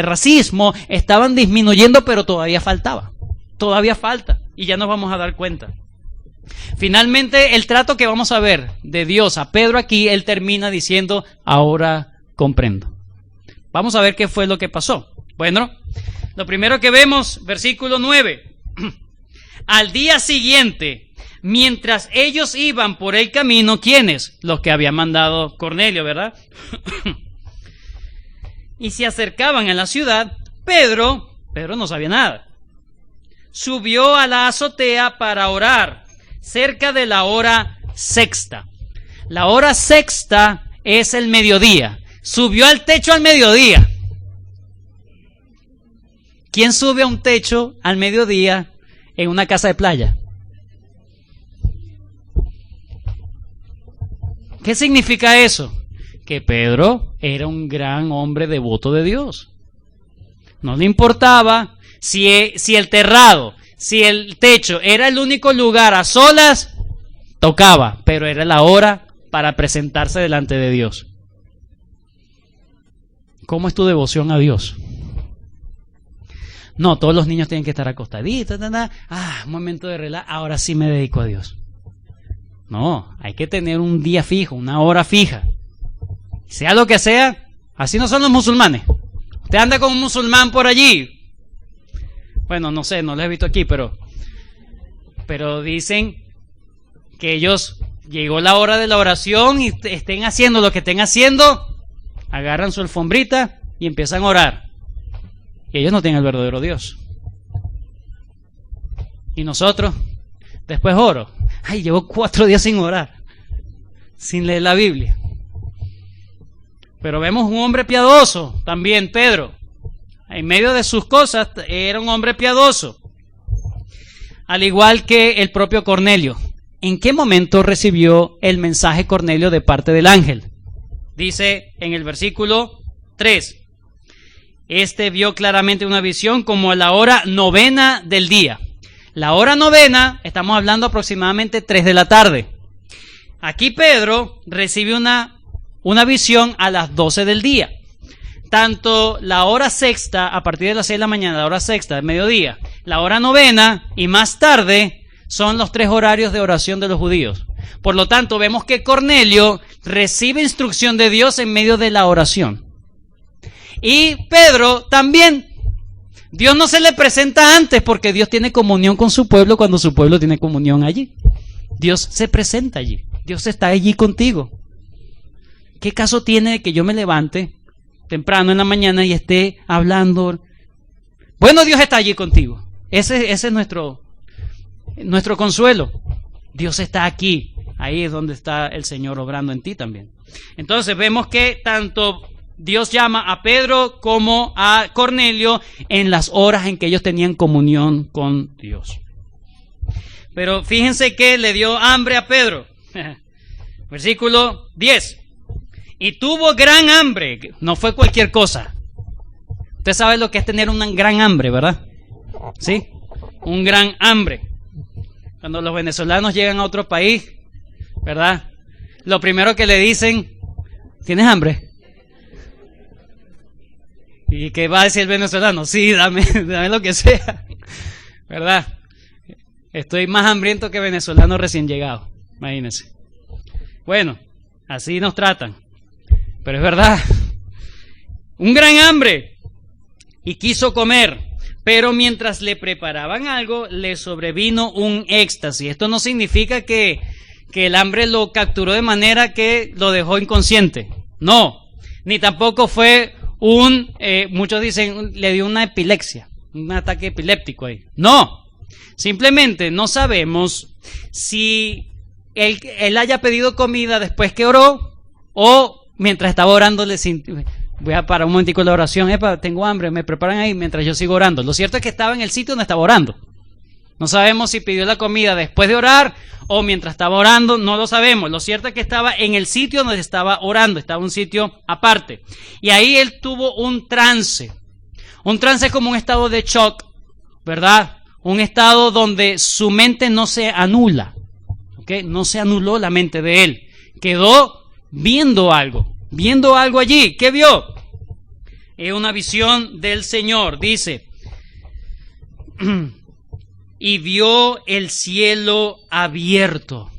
racismo estaban disminuyendo, pero todavía faltaba. Todavía falta. Y ya nos vamos a dar cuenta. Finalmente, el trato que vamos a ver de Dios a Pedro aquí, él termina diciendo: ahora comprendo. Vamos a ver qué fue lo que pasó. Bueno, lo primero que vemos, versículo 9. Al día siguiente, mientras ellos iban por el camino, ¿quiénes? Los que había mandado Cornelio, ¿verdad? Y se acercaban a la ciudad, Pedro no sabía nada. Subió a la azotea para orar, cerca de la hora sexta. La hora sexta es el mediodía. Subió al techo al mediodía. ¿Quién sube a un techo al mediodía en una casa de playa? ¿Qué significa eso? Que Pedro era un gran hombre devoto de Dios. No le importaba si el terrado, si el techo era el único lugar a solas, tocaba, pero era la hora para presentarse delante de Dios. ¿Cómo es tu devoción a Dios? No, todos los niños tienen que estar acostaditos. Un momento de relax, ahora sí me dedico a Dios. No, hay que tener un día fijo, una hora fija. Sea lo que sea, así no son los musulmanes. Usted anda con un musulmán por allí. Bueno, no sé, no lo he visto aquí, pero dicen que ellos, llegó la hora de la oración y estén haciendo lo que estén haciendo, agarran su alfombrita y empiezan a orar. Y ellos no tienen el verdadero Dios. Y nosotros, después oro. Llevo 4 días sin orar, sin leer la Biblia. Pero vemos un hombre piadoso, también Pedro. En medio de sus cosas, era un hombre piadoso. Al igual que el propio Cornelio. ¿En qué momento recibió el mensaje Cornelio de parte del ángel? Dice en el versículo 3. Este vio claramente una visión como a la hora 9 del día. La hora 9, estamos hablando aproximadamente 3 de la tarde. Aquí Pedro recibe una visión a las 12 del día. Tanto la hora sexta, a partir de las 6 de la mañana, la hora sexta del mediodía, la hora 9 y más tarde, son los 3 horarios de oración de los judíos. Por lo tanto, vemos que Cornelio recibe instrucción de Dios en medio de la oración. Y Pedro también. Dios no se le presenta antes, porque Dios tiene comunión con su pueblo cuando su pueblo tiene comunión allí. Dios se presenta allí. Dios está allí contigo. ¿Qué caso tiene que yo me levante temprano en la mañana y esté hablando? Bueno, Dios está allí contigo. Ese es nuestro nuestro consuelo. Dios está aquí. Ahí es donde está el Señor obrando en ti también. Entonces vemos que tanto Dios llama a Pedro como a Cornelio en las horas en que ellos tenían comunión con Dios. Pero fíjense que le dio hambre a Pedro. Versículo 10. Y tuvo gran hambre. No fue cualquier cosa. Usted sabe lo que es tener una gran hambre, ¿verdad? ¿Sí? Un gran hambre. Cuando los venezolanos llegan a otro país, ¿verdad? Lo primero que le dicen, ¿tienes hambre? ¿Y qué va a decir el venezolano? Sí, dame lo que sea, ¿verdad? Estoy más hambriento que venezolano recién llegado, imagínense. Bueno, así nos tratan, pero es verdad. Un gran hambre y quiso comer, pero mientras le preparaban algo, le sobrevino un éxtasis. Esto no significa que el hambre lo capturó de manera que lo dejó inconsciente. No, ni tampoco fue muchos dicen, le dio una epilepsia, un ataque epiléptico ahí. No, simplemente no sabemos si él haya pedido comida después que oró o mientras estaba orando voy a parar un momentico la oración, tengo hambre, me preparan ahí mientras yo sigo orando. Lo cierto es que estaba en el sitio donde estaba orando. No sabemos si pidió la comida después de orar o mientras estaba orando, no lo sabemos. Lo cierto es que estaba en el sitio donde estaba orando, estaba en un sitio aparte. Y ahí él tuvo un trance. Un trance es como un estado de shock, ¿verdad? Un estado donde su mente no se anula, ¿ok? No se anuló la mente de él. Quedó viendo algo allí. ¿Qué vio? Es una visión del Señor, dice. Y vio el cielo abierto.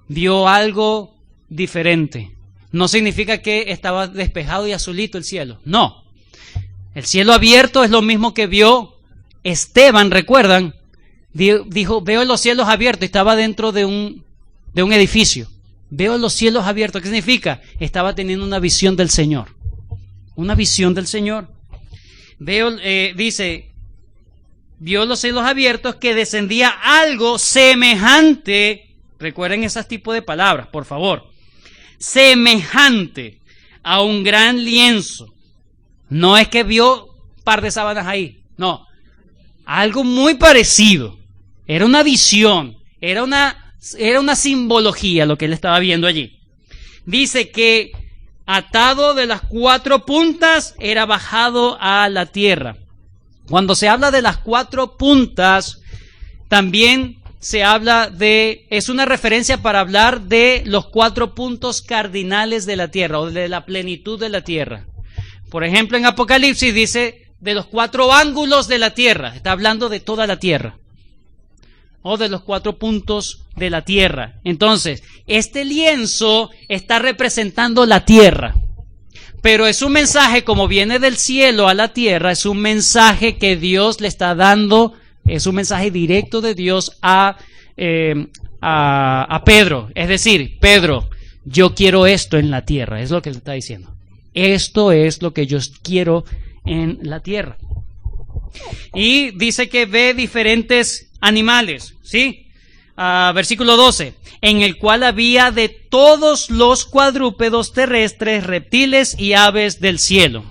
Vio algo diferente. No significa que estaba despejado y azulito el cielo. No. El cielo abierto es lo mismo que vio Esteban, ¿recuerdan? Dijo, veo los cielos abiertos. Estaba dentro de un edificio. Veo los cielos abiertos. ¿Qué significa? Estaba teniendo una visión del Señor. Una visión del Señor. Dice, vio los cielos abiertos, que descendía algo semejante, recuerden esos tipos de palabras, por favor, semejante a un gran lienzo. No es que vio un par de sábanas ahí, no, algo muy parecido. Era una visión, era una simbología lo que él estaba viendo allí. Dice que atado de las 4 puntas era bajado a la tierra. Cuando se habla de las 4 puntas, también se habla es una referencia para hablar de los 4 puntos cardinales de la tierra o de la plenitud de la tierra. Por ejemplo, en Apocalipsis dice de los 4 ángulos de la tierra, está hablando de toda la tierra, o de los 4 puntos de la tierra. Entonces, este lienzo está representando la tierra. Pero es un mensaje, como viene del cielo a la tierra, es un mensaje que Dios le está dando, es un mensaje directo de Dios a Pedro. Es decir, Pedro, yo quiero esto en la tierra, es lo que le está diciendo. Esto es lo que yo quiero en la tierra. Y dice que ve diferentes animales, ¿sí? Versículo 12, en el cual había de todos los cuadrúpedos terrestres, reptiles y aves del cielo.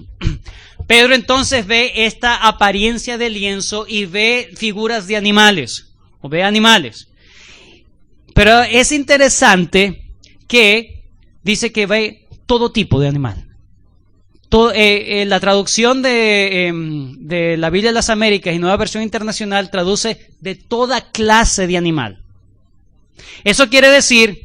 Pedro entonces ve esta apariencia de lienzo y ve figuras de animales, o ve animales. Pero es interesante que dice que ve todo tipo de animal. La traducción de la Biblia de las Américas y Nueva Versión Internacional traduce de toda clase de animal. Eso quiere decir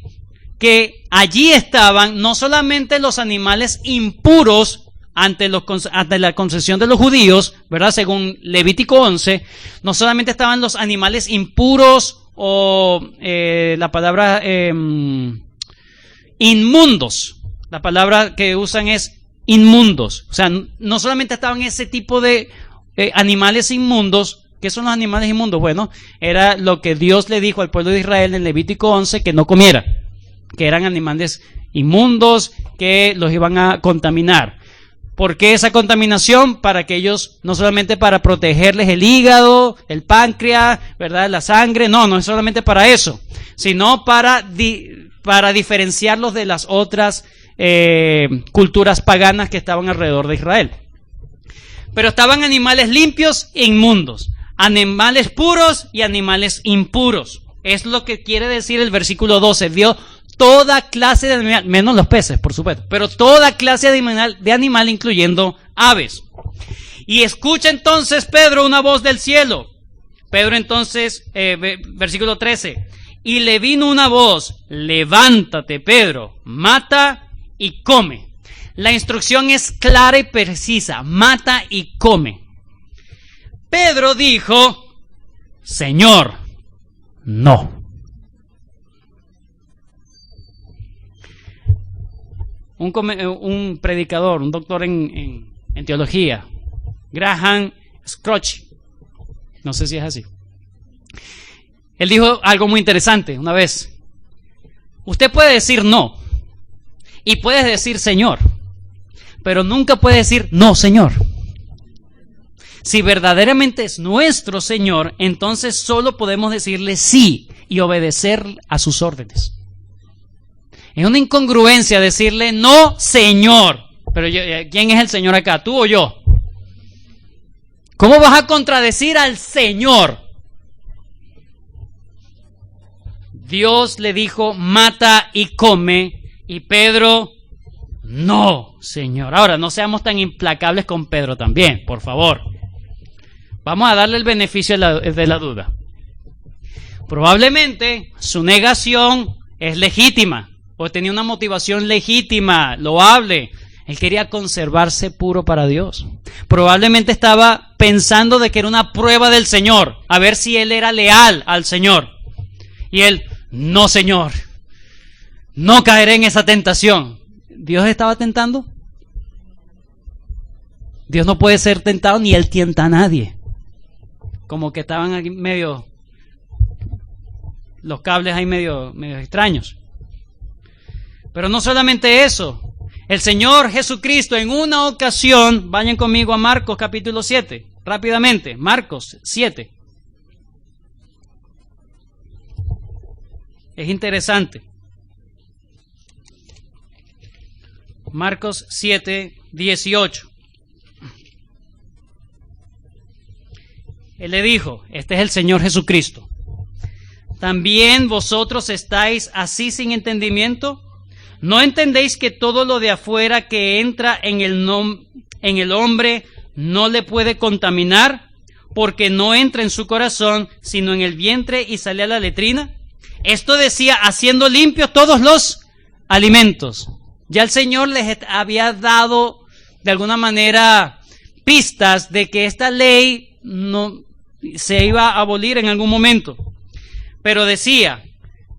que allí estaban no solamente los animales impuros ante la concesión de los judíos, ¿verdad? Según Levítico 11, no solamente estaban los animales impuros o la palabra inmundos, la palabra que usan es inmundos, o sea, no solamente estaban ese tipo de animales inmundos. ¿Qué son los animales inmundos? Bueno, era lo que Dios le dijo al pueblo de Israel en Levítico 11 que no comiera, que eran animales inmundos que los iban a contaminar. ¿Por qué esa contaminación? Para que ellos, no solamente para protegerles el hígado, el páncreas, ¿verdad? La sangre, no es solamente para eso, sino para diferenciarlos de las otras culturas paganas que estaban alrededor de Israel. Pero estaban animales limpios e inmundos, animales puros y animales impuros. Es lo que quiere decir el versículo 12. Vio toda clase de animal, menos los peces, por supuesto, pero toda clase de animal, incluyendo aves. Y escucha entonces Pedro una voz del cielo. Pedro entonces, versículo 13. Y le vino una voz: levántate, Pedro, mata y come. La instrucción es clara y precisa: mata y come. Pedro dijo: Señor, no. Un predicador, un doctor en teología, Graham Scrooge, no sé si es así, él dijo algo muy interesante una vez: usted puede decir no y puede decir Señor, pero nunca puede decir no, Señor. Si verdaderamente es nuestro Señor, entonces solo podemos decirle sí y obedecer a sus órdenes. Es una incongruencia decirle no, Señor. Pero ¿quién es el Señor acá? ¿Tú o yo? ¿Cómo vas a contradecir al Señor? Dios le dijo: mata y come. Y Pedro: no, Señor. Ahora, no seamos tan implacables con Pedro también, por favor. Vamos a darle el beneficio de la duda. Probablemente su negación es legítima, o tenía una motivación legítima, loable. Él quería conservarse puro para Dios. Probablemente estaba pensando de que era una prueba del Señor, a ver si él era leal al Señor. Y él: no, Señor, no caeré en esa tentación. ¿Dios estaba tentando? Dios no puede ser tentado, ni él tienta a nadie. Como que estaban aquí medio, los cables ahí medio extraños. Pero no solamente eso, el Señor Jesucristo en una ocasión, vayan conmigo a Marcos capítulo 7, rápidamente, Marcos 7. Es interesante. Marcos 7, 18. Él le dijo, este es el Señor Jesucristo: ¿también vosotros estáis así sin entendimiento? ¿No entendéis que todo lo de afuera que entra en el hombre no le puede contaminar, porque no entra en su corazón, sino en el vientre y sale a la letrina? Esto decía haciendo limpios todos los alimentos. Ya el Señor les había dado de alguna manera pistas de que esta ley no se iba a abolir en algún momento. Pero decía: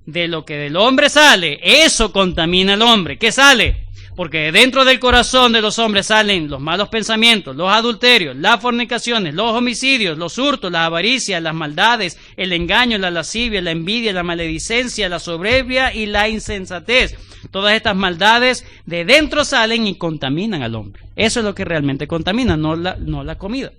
de lo que del hombre sale, eso contamina al hombre. ¿Qué sale? Porque dentro del corazón de los hombres salen los malos pensamientos, los adulterios, las fornicaciones, los homicidios, los hurtos, las avaricias, las maldades, el engaño, la lascivia, la envidia, la maledicencia, la soberbia y la insensatez. Todas estas maldades de dentro salen y contaminan al hombre. Eso es lo que realmente contamina, no la comida.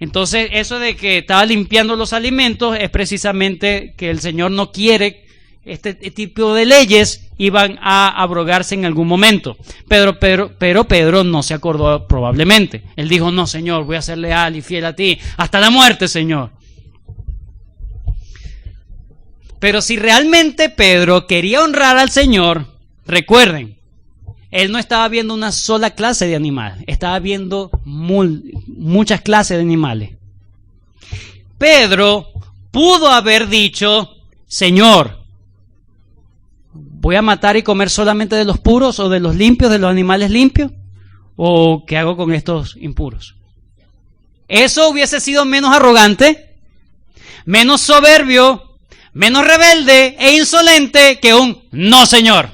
Entonces, eso de que estaba limpiando los alimentos es precisamente que el Señor no quiere este tipo de leyes iban a abrogarse en algún momento. Pero Pedro no se acordó probablemente. Él dijo: no, Señor, voy a ser leal y fiel a ti hasta la muerte, Señor. Pero si realmente Pedro quería honrar al Señor, recuerden, él no estaba viendo una sola clase de animal, estaba viendo muchas clases de animales. Pedro pudo haber dicho: Señor, ¿voy a matar y comer solamente de los puros o de los limpios, de los animales limpios? ¿O qué hago con estos impuros? Eso hubiese sido menos arrogante, menos soberbio, menos rebelde e insolente que un no, Señor.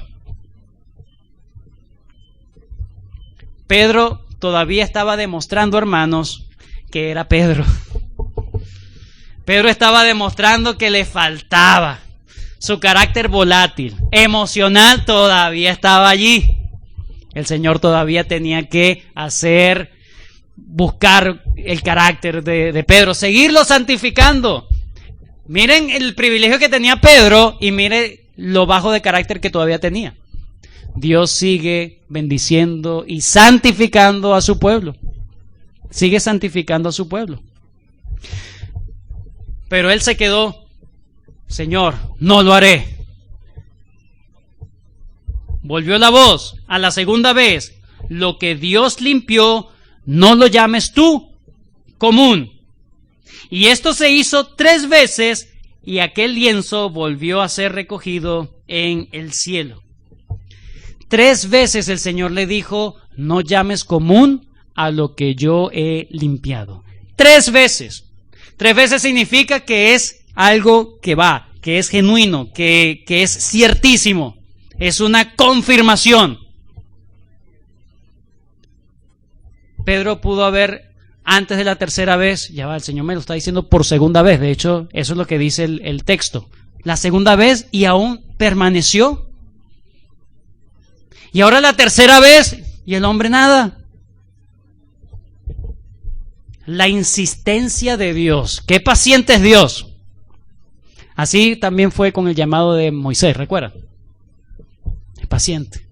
Pedro todavía estaba demostrando, hermanos, que era Pedro. Pedro estaba demostrando que le faltaba. Su carácter volátil, emocional, todavía estaba allí. El Señor todavía tenía que buscar el carácter de Pedro, seguirlo santificando. Miren el privilegio que tenía Pedro y miren lo bajo de carácter que todavía tenía. Dios sigue bendiciendo y santificando a su pueblo. Sigue santificando a su pueblo. Pero él se quedó, Señor, no lo haré. Volvió la voz a la segunda vez. Lo que Dios limpió, no lo llames tú común. Y esto se hizo 3 veces y aquel lienzo volvió a ser recogido en el cielo. 3 veces el Señor le dijo, no llames común a lo que yo he limpiado. 3 veces. 3 veces significa que es algo que va, que es genuino, que es ciertísimo. Es una confirmación. Pedro pudo haber, antes de la tercera vez, ya va, el Señor me lo está diciendo por segunda vez. De hecho, eso es lo que dice el texto. La segunda vez y aún permaneció. Y ahora la tercera vez y el hombre nada. La insistencia de Dios. Qué paciente es Dios. Así también fue con el llamado de Moisés, ¿recuerdan? Es paciente.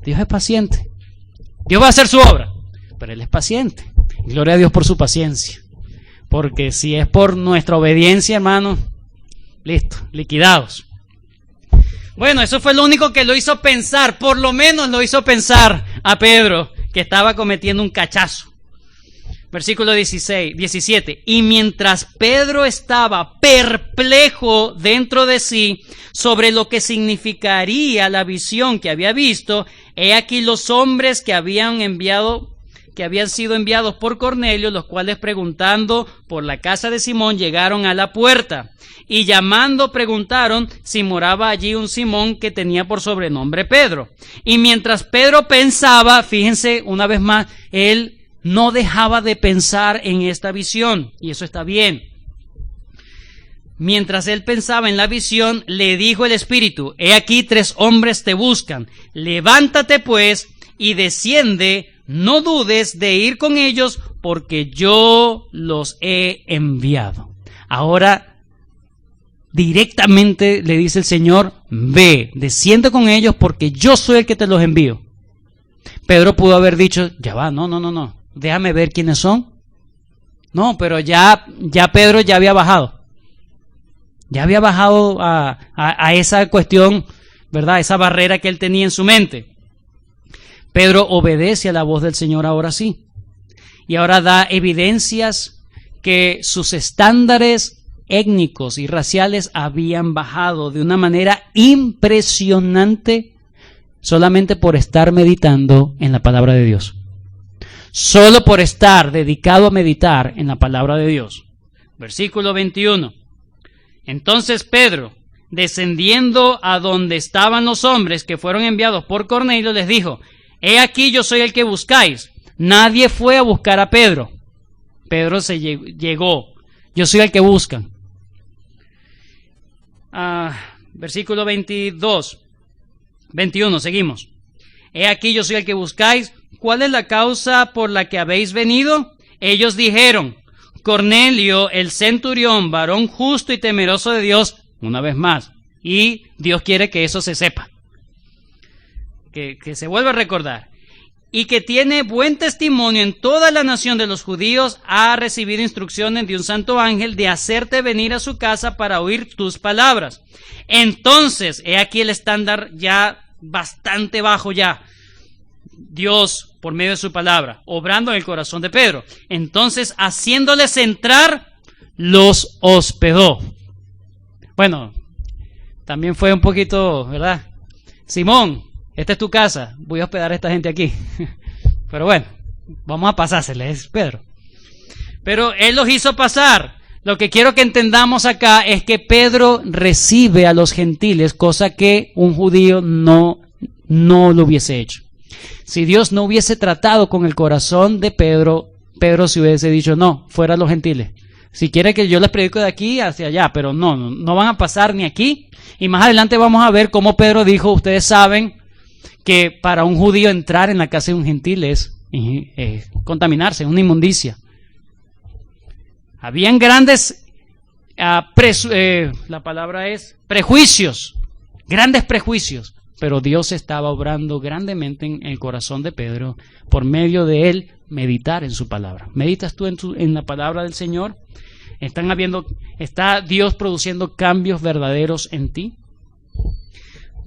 Dios es paciente. Dios va a hacer su obra, pero Él es paciente. Gloria a Dios por su paciencia. Porque si es por nuestra obediencia, hermano, listo, liquidados. Bueno, eso fue lo único que lo hizo pensar, por lo menos lo hizo pensar a Pedro, que estaba cometiendo un cachazo. Versículo 17. Y mientras Pedro estaba perplejo dentro de sí sobre lo que significaría la visión que había visto, he aquí los hombres que habían sido enviados por Cornelio, los cuales preguntando por la casa de Simón llegaron a la puerta y llamando preguntaron si moraba allí un Simón que tenía por sobrenombre Pedro. Y mientras Pedro pensaba, fíjense una vez más, él no dejaba de pensar en esta visión, y eso está bien. Mientras él pensaba en la visión, le dijo el Espíritu, he aquí 3 hombres te buscan, levántate pues y desciende, no dudes de ir con ellos, porque yo los he enviado. Ahora, directamente le dice el Señor, ve, desciende con ellos, porque yo soy el que te los envío. Pedro pudo haber dicho, ya va, no. Déjame ver quiénes son. No, pero ya Pedro ya había bajado. Ya había bajado a esa cuestión, ¿verdad? Esa barrera que él tenía en su mente. Pedro obedece a la voz del Señor ahora sí. Y ahora da evidencias que sus estándares étnicos y raciales habían bajado de una manera impresionante solamente por estar meditando en la palabra de Dios. Solo por estar dedicado a meditar en la palabra de Dios. Versículo 21. Entonces Pedro, descendiendo a donde estaban los hombres que fueron enviados por Cornelio, les dijo, he aquí yo soy el que buscáis. Nadie fue a buscar a Pedro. Pedro llegó. Yo soy el que buscan. Versículo 21, seguimos. He aquí yo soy el que buscáis. ¿Cuál es la causa por la que habéis venido? Ellos dijeron, Cornelio, el centurión, varón justo y temeroso de Dios, una vez más, y Dios quiere que eso se sepa, que se vuelva a recordar, y que tiene buen testimonio en toda la nación de los judíos, ha recibido instrucciones de un santo ángel de hacerte venir a su casa para oír tus palabras. Entonces, he aquí el estándar ya bastante bajo ya. Dios, por medio de su palabra, obrando en el corazón de Pedro. Entonces, haciéndoles entrar, los hospedó. Bueno, también fue un poquito, ¿verdad? Simón, esta es tu casa, voy a hospedar a esta gente aquí. Pero bueno, vamos a pasárseles, Pedro. Pero él los hizo pasar. Lo que quiero que entendamos acá es que Pedro recibe a los gentiles, cosa que un judío no lo hubiese hecho. Si Dios no hubiese tratado con el corazón de Pedro, Pedro se hubiese dicho, no, fuera los gentiles. Si quiere que yo les predico de aquí hacia allá, pero no van a pasar ni aquí. Y más adelante vamos a ver cómo Pedro dijo, ustedes saben que para un judío entrar en la casa de un gentil es contaminarse, una inmundicia. Habían grandes prejuicios, grandes prejuicios, pero Dios estaba obrando grandemente en el corazón de Pedro por medio de él meditar en su palabra. ¿Meditas tú en la palabra del Señor? ¿Está Dios produciendo cambios verdaderos en ti?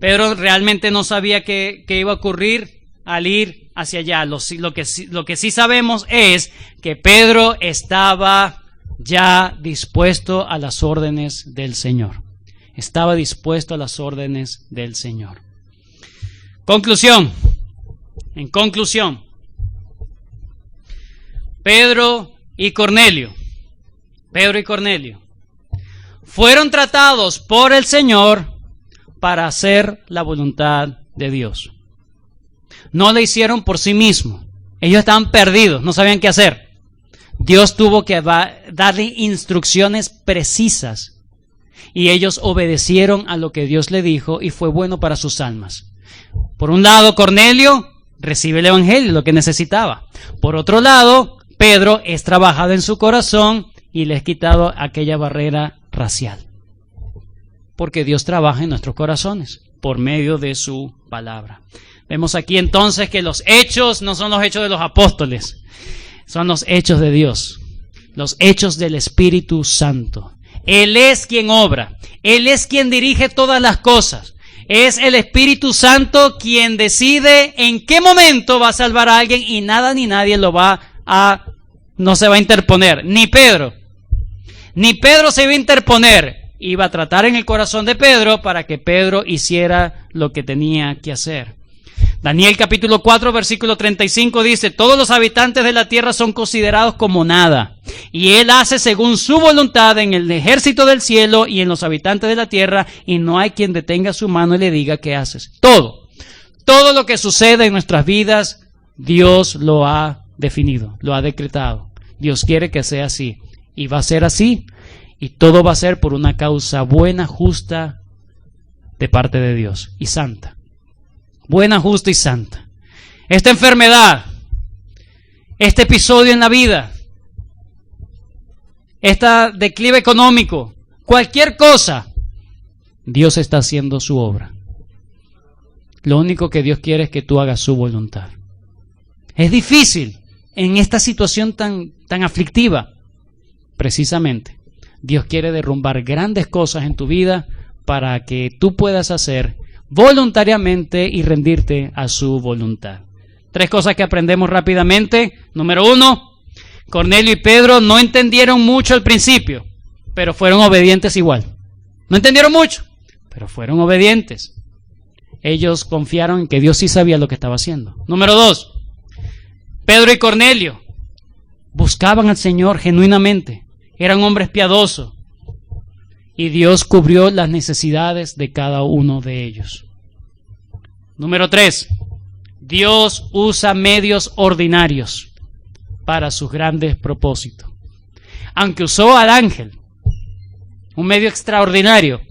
Pedro realmente no sabía qué iba a ocurrir al ir hacia allá. Lo que sí sabemos es que Pedro estaba ya dispuesto a las órdenes del Señor. Estaba dispuesto a las órdenes del Señor. En conclusión, Pedro y Cornelio fueron tratados por el Señor para hacer la voluntad de Dios. No lo hicieron por sí mismos. Ellos estaban perdidos, no sabían qué hacer. Dios tuvo que darle instrucciones precisas y ellos obedecieron a lo que Dios le dijo y fue bueno para sus almas. Por un lado, Cornelio recibe el evangelio, lo que necesitaba. Por otro lado, Pedro es trabajado en su corazón y le es quitado aquella barrera racial. Porque Dios trabaja en nuestros corazones por medio de su palabra. Vemos aquí entonces que los hechos no son los hechos de los apóstoles, son los hechos de Dios, los hechos del Espíritu Santo. Él es quien obra, Él es quien dirige todas las cosas. Es el Espíritu Santo quien decide en qué momento va a salvar a alguien y nada ni nadie no se va a interponer. Ni Pedro se iba a interponer. Iba a tratar en el corazón de Pedro para que Pedro hiciera lo que tenía que hacer. Daniel capítulo 4 versículo 35 dice: todos los habitantes de la tierra son considerados como nada, y Él hace según su voluntad en el ejército del cielo y en los habitantes de la tierra, y no hay quien detenga su mano y le diga qué haces. Todo lo que sucede en nuestras vidas, Dios lo ha definido, lo ha decretado. Dios quiere que sea así, y va a ser así, y todo va a ser por una causa buena, justa, de parte de Dios, y santa. Buena, justa y santa. Esta enfermedad, este episodio en la vida, este declive económico, cualquier cosa, Dios está haciendo su obra. Lo único que Dios quiere es que tú hagas su voluntad. Es difícil en esta situación tan aflictiva. Precisamente, Dios quiere derrumbar grandes cosas en tu vida para que tú puedas hacer voluntariamente y rendirte a su voluntad. 3 cosas que aprendemos rápidamente. Número 1, Cornelio y Pedro no entendieron mucho al principio, pero fueron obedientes igual. No entendieron mucho, pero fueron obedientes. Ellos confiaron en que Dios sí sabía lo que estaba haciendo. Número 2, Pedro y Cornelio buscaban al Señor genuinamente. Eran hombres piadosos. Y Dios cubrió las necesidades de cada uno de ellos. Número 3. Dios usa medios ordinarios para sus grandes propósitos. Aunque usó al ángel, un medio extraordinario,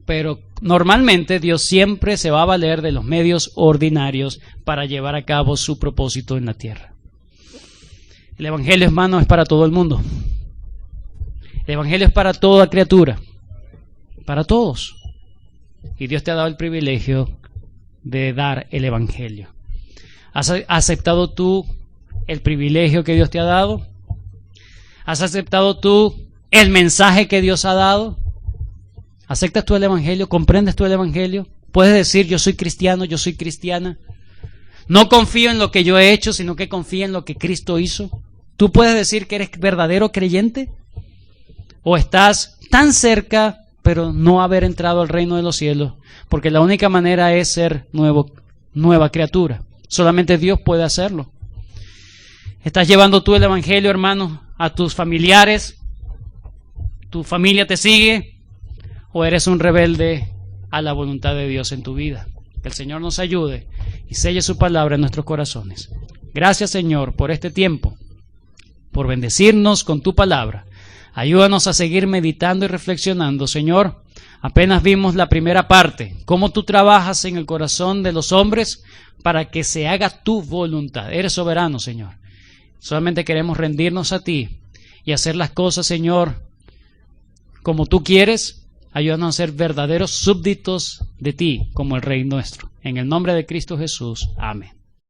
pero normalmente Dios siempre se va a valer de los medios ordinarios para llevar a cabo su propósito en la tierra. El Evangelio, hermano, es para todo el mundo. El Evangelio es para toda criatura, para todos. Y Dios te ha dado el privilegio de dar el Evangelio. ¿Has aceptado tú el privilegio que Dios te ha dado? ¿Has aceptado tú el mensaje que Dios ha dado? ¿Aceptas tú el Evangelio? ¿Comprendes tú el Evangelio? Puedes decir: yo soy cristiano, yo soy cristiana. No confío en lo que yo he hecho, sino que confío en lo que Cristo hizo. ¿Tú puedes decir que eres verdadero creyente? ¿O estás tan cerca, pero no haber entrado al reino de los cielos? Porque la única manera es ser nueva criatura. Solamente Dios puede hacerlo. ¿Estás llevando tú el Evangelio, hermano, a tus familiares? ¿Tu familia te sigue? ¿O eres un rebelde a la voluntad de Dios en tu vida? Que el Señor nos ayude y selle su palabra en nuestros corazones. Gracias, Señor, por este tiempo, por bendecirnos con tu palabra. Ayúdanos a seguir meditando y reflexionando, Señor, Apenas vimos la primera parte, cómo tú trabajas en el corazón de los hombres para que se haga tu voluntad. Eres soberano, Señor. Solamente queremos rendirnos a ti y hacer las cosas, Señor, como tú quieres. Ayúdanos a ser verdaderos súbditos de ti, como el Rey nuestro. En el nombre de Cristo Jesús. Amén.